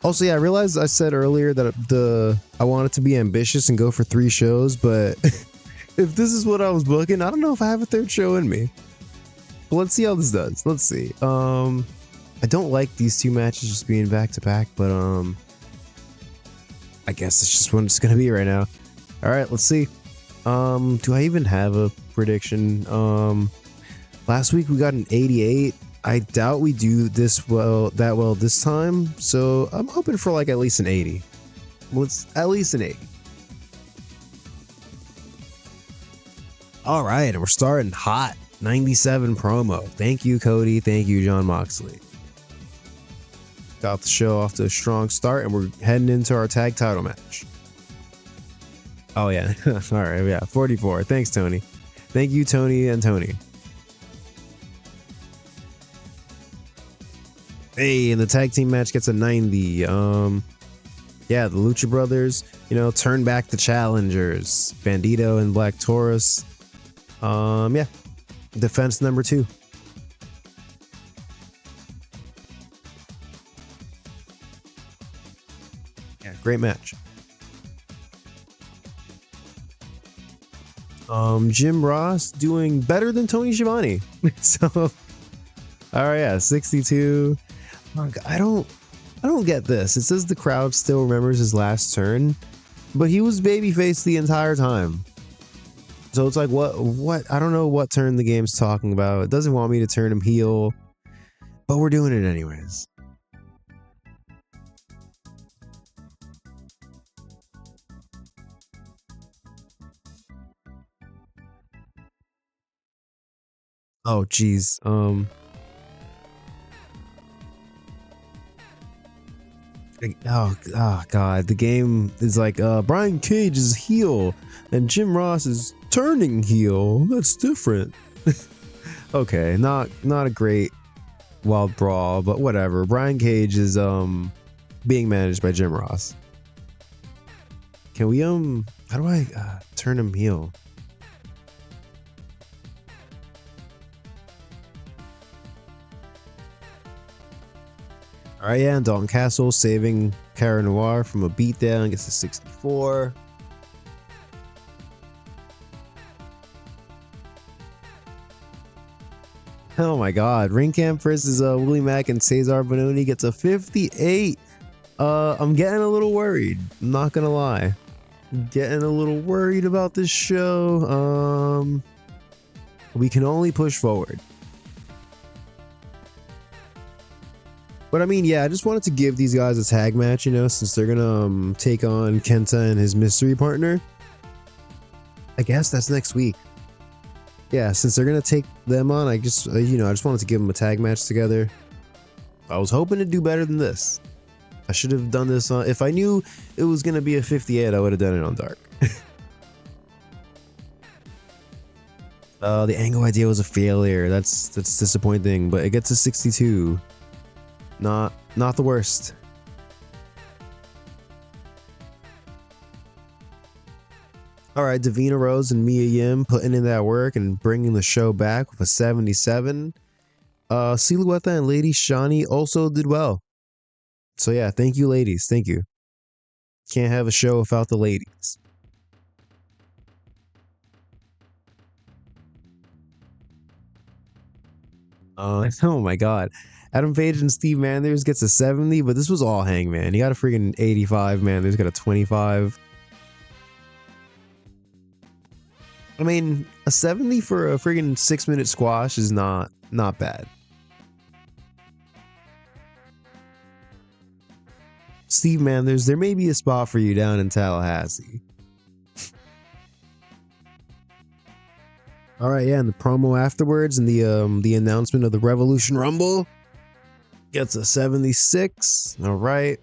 Also, yeah, I realized I said earlier that I wanted to be ambitious and go for 3 shows, but if this is what I was booking, I don't know if I have a 3rd show in me. But let's see how this does. Let's see. I don't like these 2 matches just being back to back, but I guess it's just what it's gonna be right now. All right, let's see. Do I even have a prediction? Last week we got an 88. I doubt we do that well this time, so I'm hoping for at least an 80. Let's at least an 80. All right, and we're starting hot. 97 promo. Thank you, Cody. Thank you, Jon Moxley. Got the show off to a strong start, and we're heading into our tag title match. Oh yeah, all right, yeah, 44. Thanks, Tony. Thank you, Tony and Tony. Hey, and the tag team match gets a 90. Yeah, the Lucha Brothers, turn back the challengers. Bandito and Black Taurus. Yeah. Defense number 2. Yeah, great match. Jim Ross doing better than Tony Schiavone. So, all right, yeah, 62. I don't get this. It says the crowd still remembers his last turn, but he was babyface the entire time. So it's what? I don't know what turn the game's talking about. It doesn't want me to turn him heel, but we're doing it anyways. Oh, geez. Oh God, the game is like Brian Cage is heel and Jim Ross is turning heel. That's different. Okay, not a great wild brawl, but whatever. Brian Cage is being managed by Jim Ross. Can we how do I turn him heel? All right, yeah, and Dalton Castle saving Cara Noir from a beatdown, gets to 64. Oh my God, Ring Camp versus Willie Mack and Cesar Bononi gets a 58. I'm getting a little worried. I'm not gonna lie, getting a little worried about this show. We can only push forward. But I mean, yeah, I just wanted to give these guys a tag match, you know, since they're gonna take on Kenta and his mystery partner. I guess that's next week. Yeah, since they're gonna take them on, I just, you know, I just wanted to give them a tag match together. I was hoping to do better than this. I should have done this on, if I knew it was gonna be a 58, I would have done it on Dark. The angle idea was a failure. That's disappointing, but it gets a 62. Not the worst. All right, Davina Rose and Mia Yim putting in that work and bringing the show back with a 77. Silueta and Lady Shani also did well. So yeah, thank you, ladies. Thank you. Can't have a show without the ladies. Oh my God. Adam Page and Steve Manders gets a 70, but this was all Hangman. He got a freaking 85, Manders got a 25. I mean, a 70 for a freaking 6-minute squash is not bad. Steve Manders, there may be a spot for you down in Tallahassee. All right, yeah, and the promo afterwards and the announcement of the Revolution Rumble gets a 76. All right.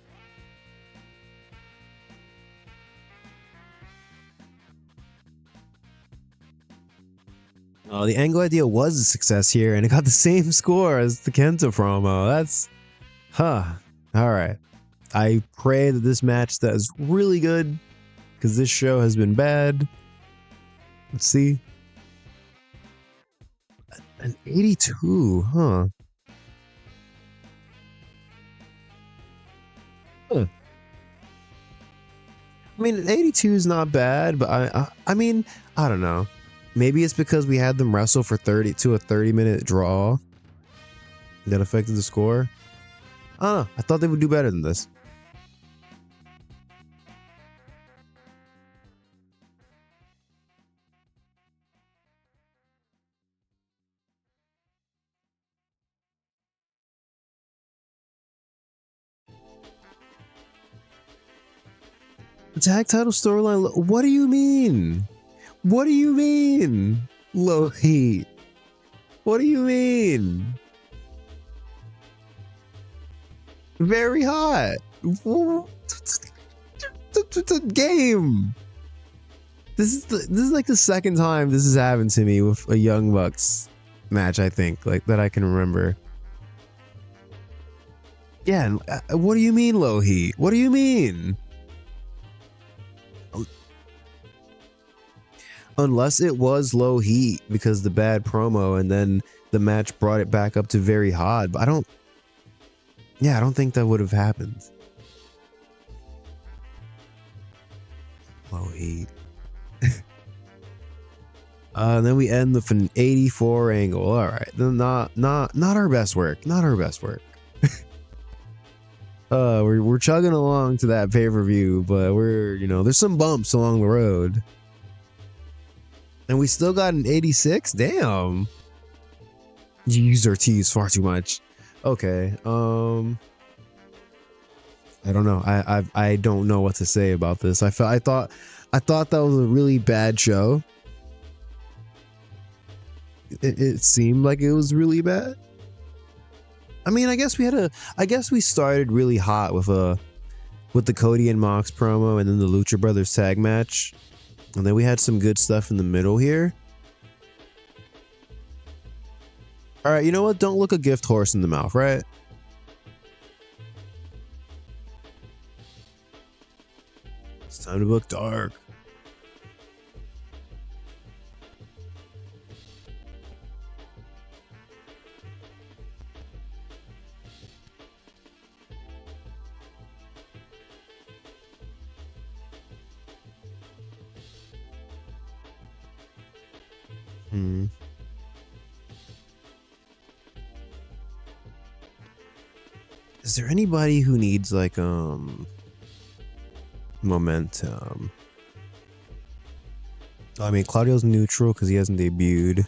The angle idea was a success here, and it got the same score as the Kenta promo. That's, all right. I pray that this match does really good, because this show has been bad. Let's see. An 82, huh? I mean, an 82 is not bad, but I mean, I don't know. Maybe it's because we had them wrestle for 30-minute draw that affected the score. I don't know. I thought they would do better than this. The tag title storyline. What do you mean? What do you mean? Low heat. What do you mean? Very hot. Game. This is like the second time this has happened to me with a Young Bucks match, I think, like that I can remember. Yeah, what do you mean low heat? What do you mean? Unless it was low heat because the bad promo and then the match brought it back up to very hot. But I don't think that would have happened. Low heat. Then we end with an 84 angle. All right, then not our best work. Not our best work. We're chugging along to that pay-per-view, but we're, you know, there's some bumps along the road. And we still got an 86? Damn. You use our T's far too much. Okay. I don't know. I don't know what to say about this. I thought that was a really bad show. it seemed like it was really bad. I mean, I guess we started really hot with the Cody and Mox promo and then the Lucha Brothers tag match. And then we had some good stuff in the middle here. All right, you know what? Don't look a gift horse in the mouth, right? It's time to book Dark. Is there anybody who needs like momentum? I mean, Claudio's neutral because he hasn't debuted.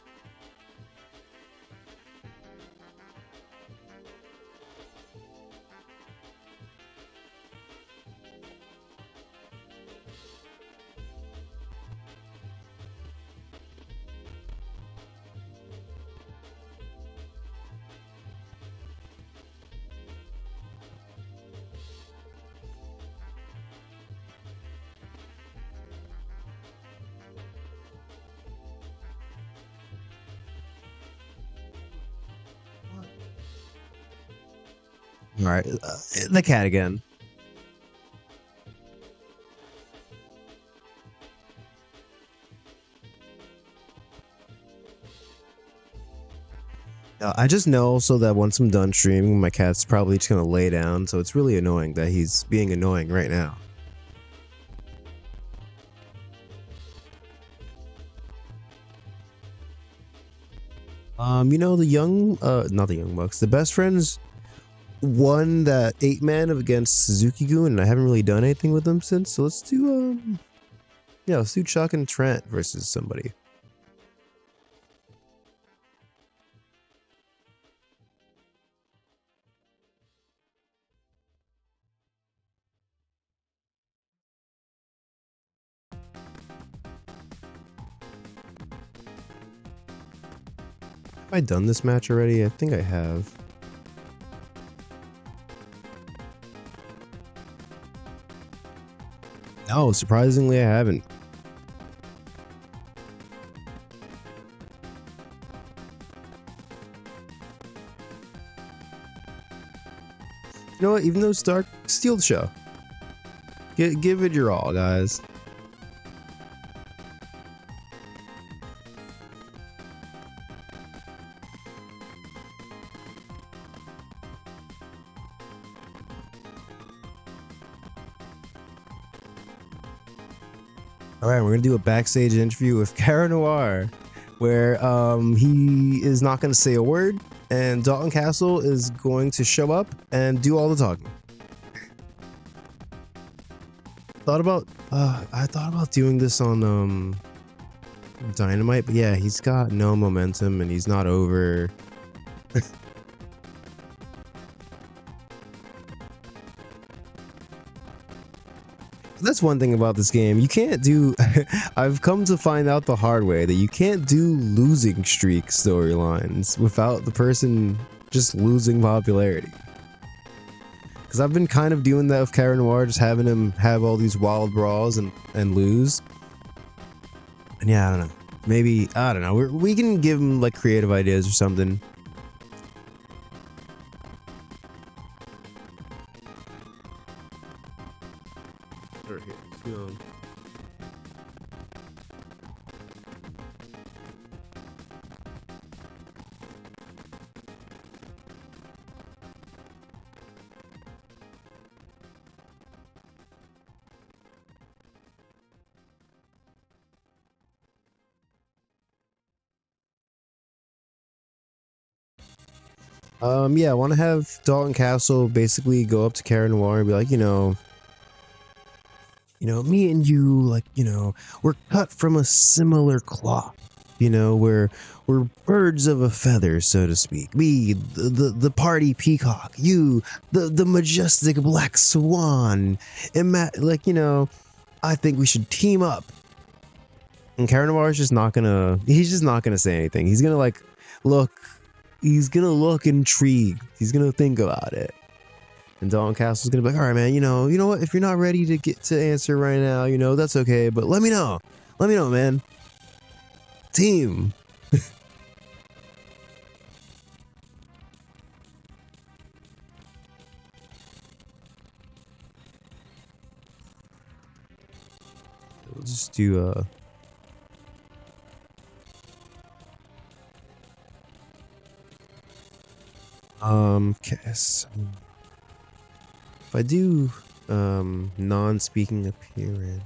All right, the cat again. I just know also that once I'm done streaming, my cat's probably just gonna lay down, so it's really annoying that he's being annoying right now. You know, the not the Young Bucks, the Best Friends won that 8-man against Suzuki-gun, and I haven't really done anything with them since, so let's do, yeah, let's do Chuck and Trent versus somebody. Have I done this match already? I think I have. No, surprisingly, I haven't. You know what? Even though it's dark, steal the show. Give it your all, guys. All right, we're gonna do a backstage interview with Cara Noir, where he is not gonna say a word, and Dalton Castle is going to show up and do all the talking. I thought about doing this on Dynamite, but yeah, he's got no momentum and he's not over. That's one thing about this game. You can't do I've come to find out the hard way that you can't do losing streak storylines without the person just losing popularity. Because I've been kind of doing that with Cara Noir, just having him have all these wild brawls and lose. And yeah, I don't know. Maybe, I don't know. We can give him like creative ideas or something. Right here. Let's go. Yeah, I want to have Dalton Castle basically go up to Cara Noir and be like, you know, me and you, like, we're cut from a similar cloth. We're birds of a feather, so to speak. Me, the party peacock. You, the majestic black swan. I think we should team up. And Caranoir is just not gonna. He's just not gonna say anything. He's gonna like look. He's gonna look intrigued. He's gonna think about it. And Dalton Castle's gonna be like, all right, man. You know what? If you're not ready to get to answer right now, that's okay. But let me know. Let me know, man. Team. We'll just do Cass. If I do non-speaking appearance.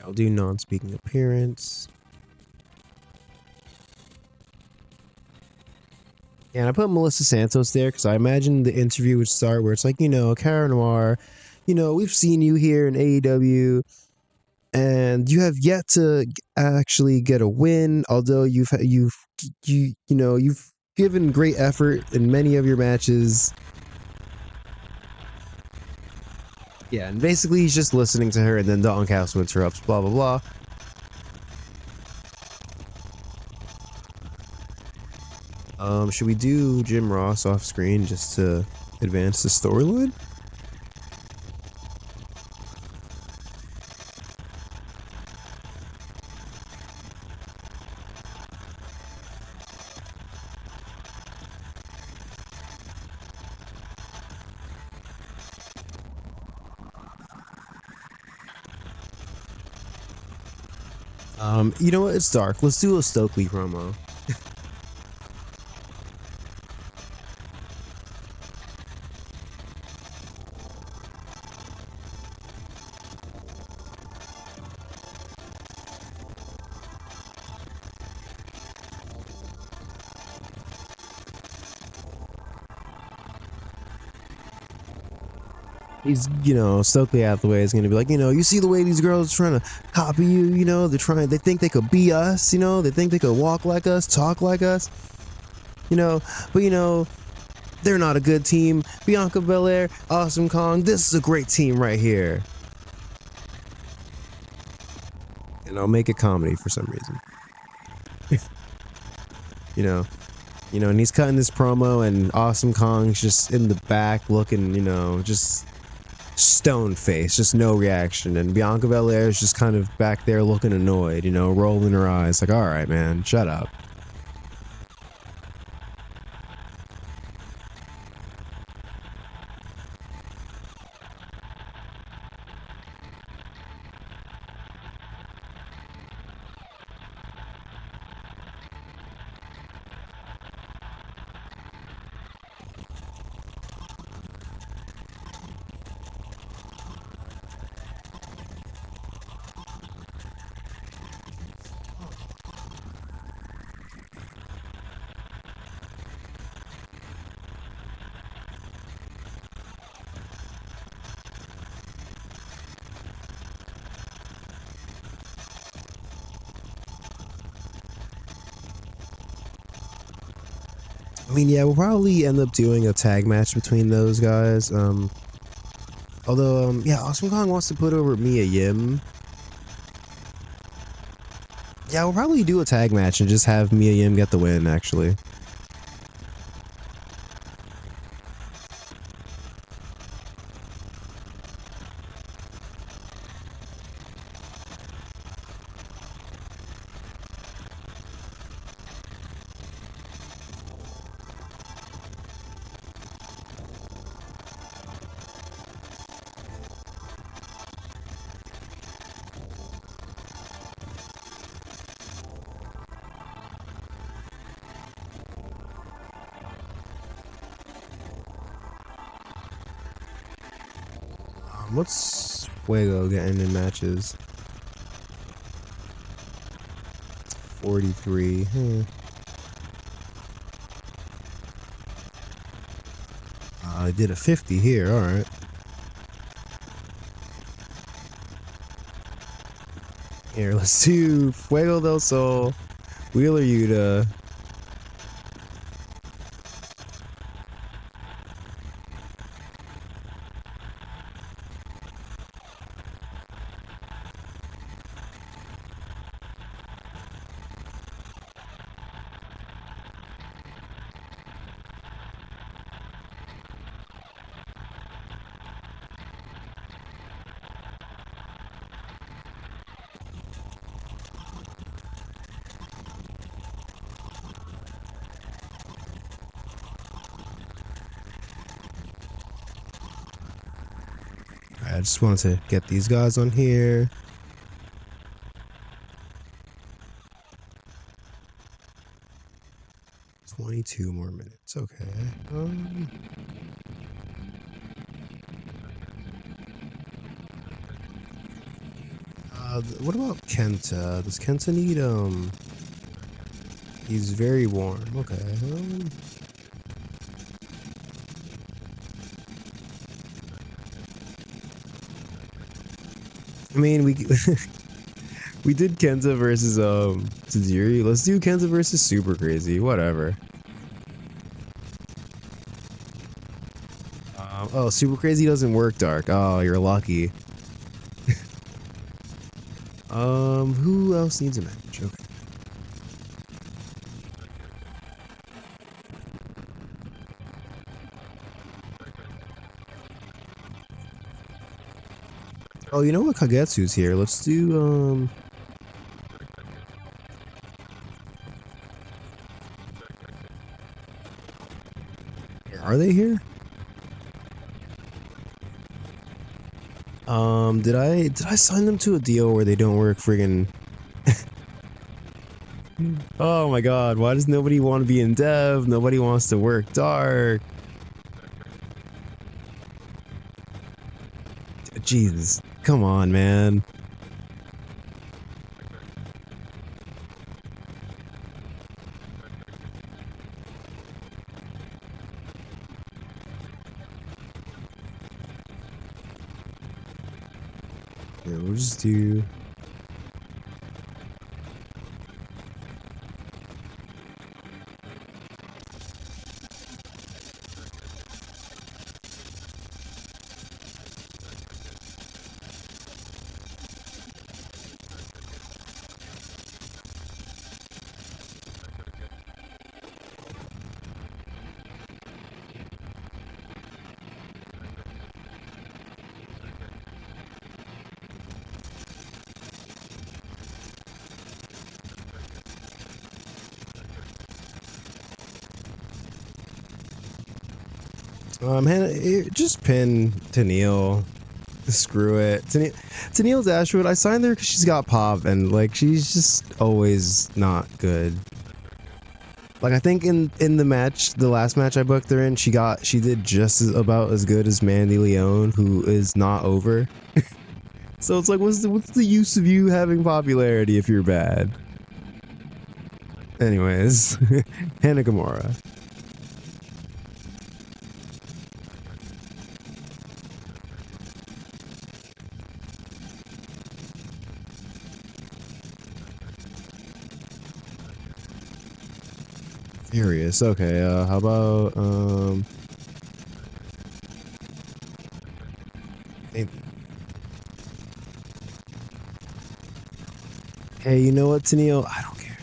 I'll do non-speaking appearance. Yeah, and I put Melissa Santos there because I imagine the interview would start where it's like, Cara Noir, we've seen you here in AEW, and you have yet to actually get a win. Although you've given great effort in many of your matches. Yeah, and basically he's just listening to her, and then Dalton Castle interrupts, blah blah blah. Should we do Jim Ross off screen just to advance the storyline? You know what? It's dark. Let's do a Stokely promo. He's, Stokely Hathaway is going to be like, you see the way these girls are trying to copy you, they think they could be us, they think they could walk like us, talk like us, but they're not a good team. Bianca Belair, Awesome Kong, this is a great team right here. And I'll make it comedy for some reason. And he's cutting this promo, and Awesome Kong's just in the back looking, just stone face, just no reaction, and Bianca Belair is just kind of back there looking annoyed, rolling her eyes like, all right, man, shut up. I mean, yeah, we'll probably end up doing a tag match between those guys. Although, yeah, Awesome Kong wants to put over Mia Yim. Yeah, we'll probably do a tag match and just have Mia Yim get the win, actually. What's Fuego getting in matches? 43. I did a 50 here, alright. Here, let's do Fuego del Sol, Wheeler Yuta. I just wanted to get these guys on here. $22 more minutes. Okay. What about Kenta? Does Kenta need He's very warm. Okay. I mean, we we did Kenta versus Tajiri. Let's do Kenta versus Super Crazy. Whatever. Oh, Super Crazy doesn't work dark. Oh, you're lucky. Who else needs a match? Okay. Oh, you know what? Kagetsu's here. Let's do Are they here? Did I sign them to a deal where they don't work friggin' Oh my god, why does nobody want to be in dev? Nobody wants to work dark. Jesus, come on, man. Yeah, we'll just do just pin Tennille. Screw it. Tennille's Ashwood. I signed her because she's got pop and like she's just always not good. Like I think in the match, the last match I booked her in, she did just about as good as Mandy Leone, who is not over. So it's like, what's the use of you having popularity if you're bad? Anyways, Hannah Gamora. Furious. Okay, how about hey, you know what, Tennille? I don't care.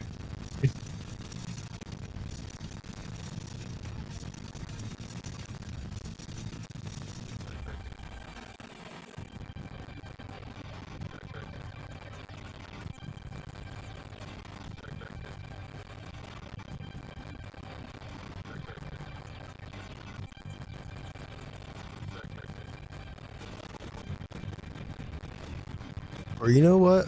Or you know what?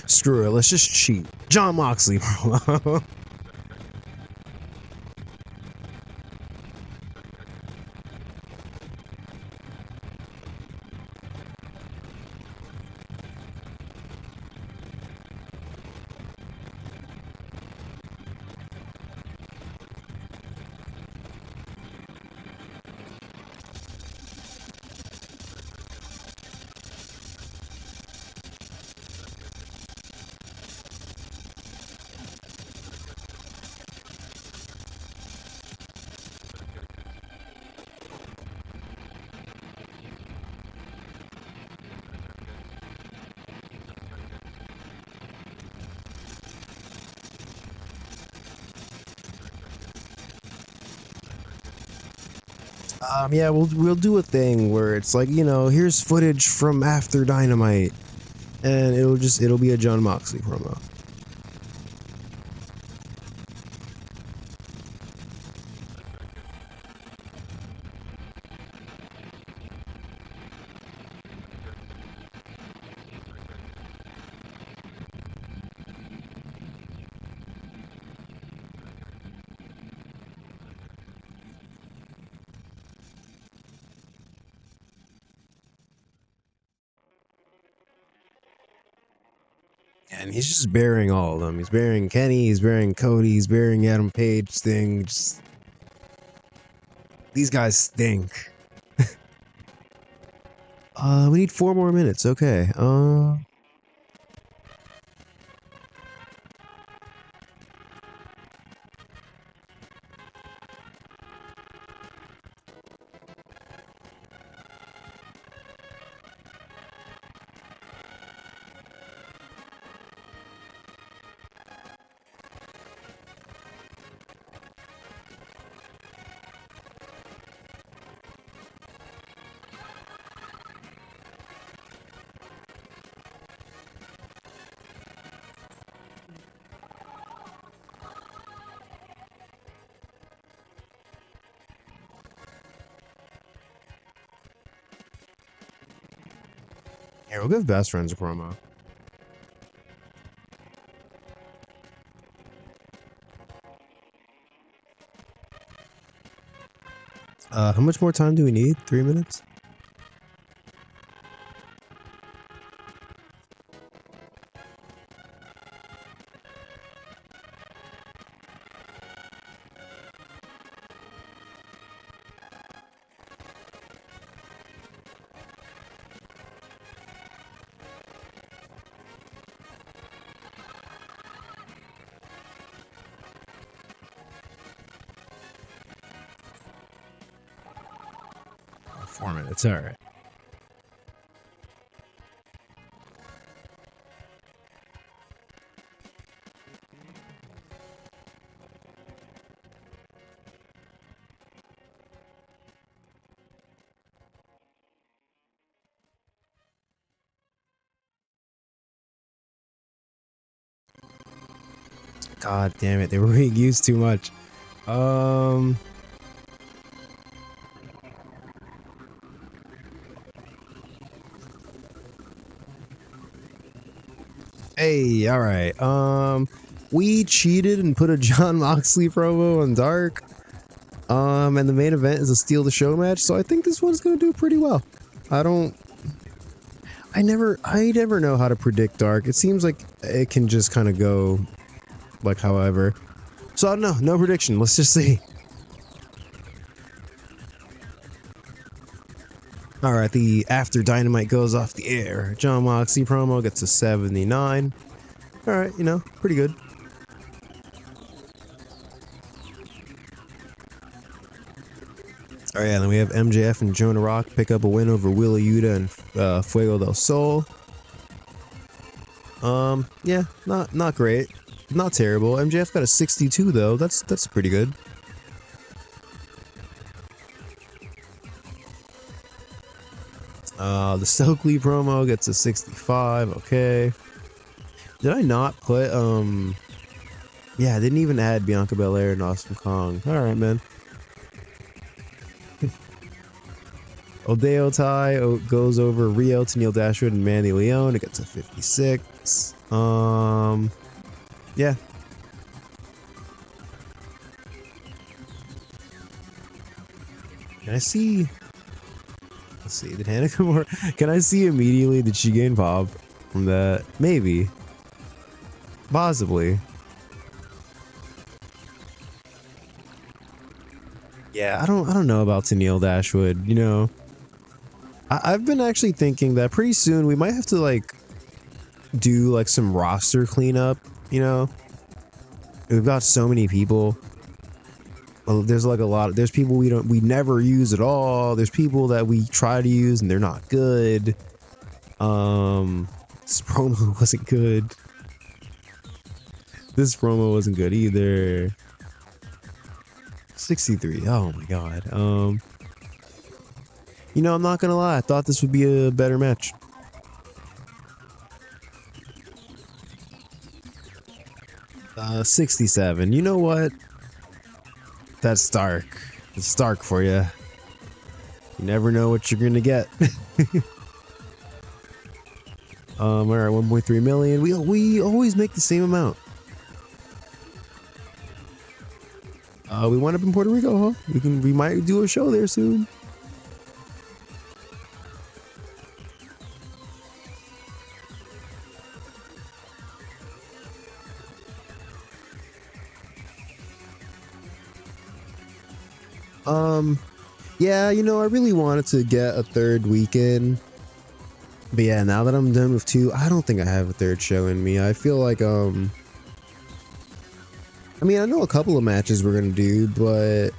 Screw it. Let's just cheat. John Moxley, bro. Yeah, we'll do a thing where it's like, you know, here's footage from after Dynamite, and it'll be a John Moxley promo. And he's just burying all of them. He's burying Kenny, he's burying Cody, he's burying Adam Page thing. Just, these guys stink. We need 4 more minutes. Okay. Here, we'll give Best Friends a promo. How much more time do we need? 3 minutes? Oh, 4 minutes. All right. God damn it, they were being used too much. Hey, all right. We cheated and put a John Moxley promo on Dark. And the main event is a steal the show match, so I think this one's gonna do pretty well. I never know how to predict Dark. It seems like it can just kind of go like however. So I don't know, no prediction. Let's just see. All right, the after Dynamite goes off the air, John Moxley promo gets a 79. All right, you know, pretty good. All right, and then we have MJF and Jonah Rock pick up a win over Willa Yuta and Fuego del Sol. Yeah, not great, not terrible. MJF got a 62 though. That's pretty good. The Stokely promo gets a 65. Okay. Did I not put yeah, I didn't even add Bianca Belair and Awesome Kong. All right, man. Odeo Tai goes over Rio to Neil Dashwood and Mandy Leone. It gets a 56. Yeah. Can I see? Let's see. Did Hannah Kimura? Can I see immediately? Did she gain pop from that? Maybe. Possibly. Yeah, I don't know about Tennille Dashwood. You know, I've been actually thinking that pretty soon we might have to like do like some roster cleanup. You know, we've got so many people. Well, there's like a lot. There's people we never use at all. There's people that we try to use and they're not good. This promo wasn't good. This promo wasn't good either. 63. Oh my god. You know, I'm not gonna lie. I thought this would be a better match. Uh, 67. You know what? That's Stark. It's Stark for you. You never know what you're gonna get. All right, 1.3 million. We always make the same amount. We wind up in Puerto Rico, huh? We might do a show there soon. Yeah, you know, I really wanted to get a third weekend. But yeah, now that I'm done with 2, I don't think I have a third show in me. I feel like, I mean, I know a couple of matches we're gonna do, but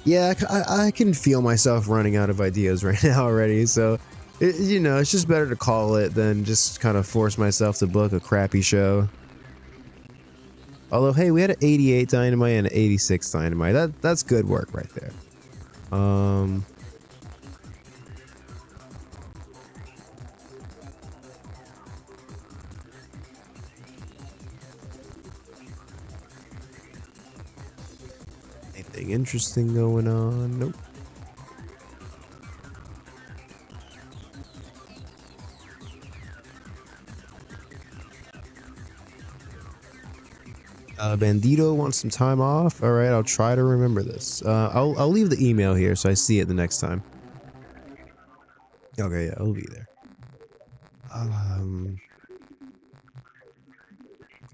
yeah, I can feel myself running out of ideas right now already. So, you know, it's just better to call it than just kind of force myself to book a crappy show. Although, hey, we had an 88 Dynamite and an 86 Dynamite. That's good work right there. Anything interesting going on? Nope. Bandito wants some time off. All right, I'll try to remember this. I'll leave the email here so I see it the next time. Okay, yeah, I'll be there.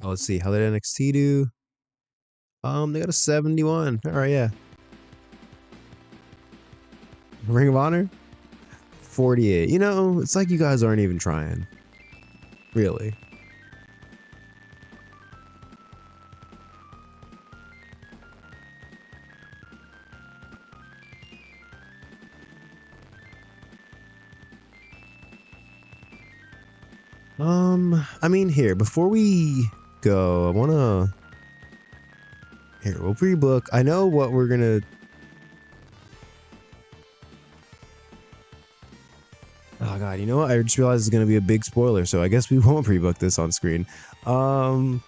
Let's see. How did NXT do? They got a 71. All right, yeah. Ring of Honor, 48. You know, it's like you guys aren't even trying. Really. I mean, here, before we go, I wanna... Here, we'll pre-book. I know what we're gonna... Oh god, you know what? I just realized it's gonna be a big spoiler, so I guess we won't pre-book this on screen. Alright,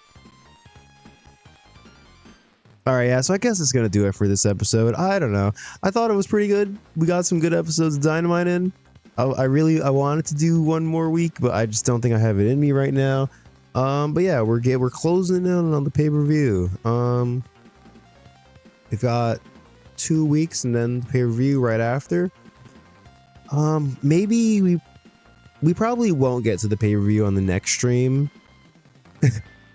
yeah, so I guess it's gonna do it for this episode. I don't know. I thought it was pretty good. We got some good episodes of Dynamite in. I wanted to do one more week, but I just don't think I have it in me right now. But yeah, we're closing in on the pay-per-view. We've got 2 weeks and then the pay-per-view right after. Maybe we probably won't get to the pay-per-view on the next stream.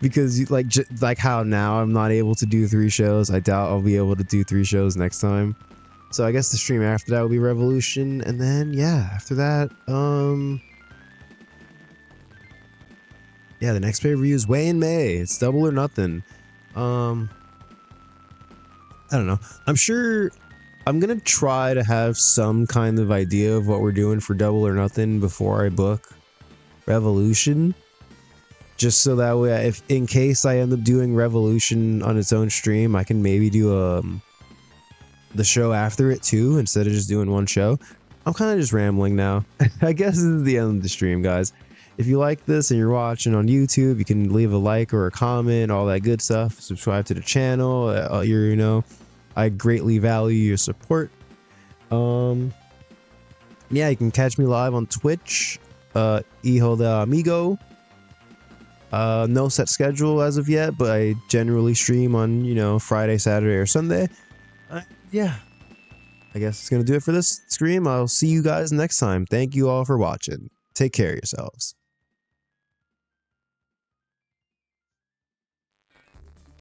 Because like how now I'm not able to do 3 shows. I doubt I'll be able to do 3 shows next time. So I guess the stream after that will be Revolution, and then yeah, after that, yeah, the next pay-per-view is way in May. It's Double or Nothing. I don't know. I'm sure I'm gonna try to have some kind of idea of what we're doing for Double or Nothing before I book Revolution. Just so that way, if in case I end up doing Revolution on its own stream, I can maybe do the show after it too, instead of just doing one show. I'm kind of just rambling now. I guess this is the end of the stream, guys. If you like this and you're watching on YouTube, you can leave a like or a comment, all that good stuff. Subscribe to the channel. You know, I greatly value your support. Yeah, you can catch me live on Twitch, Hijo de Amigo. No set schedule as of yet, but I generally stream on, you know, Friday, Saturday, or Sunday. Yeah, I guess it's gonna do it for this stream. I'll see you guys next time. Thank you all for watching. Take care of yourselves.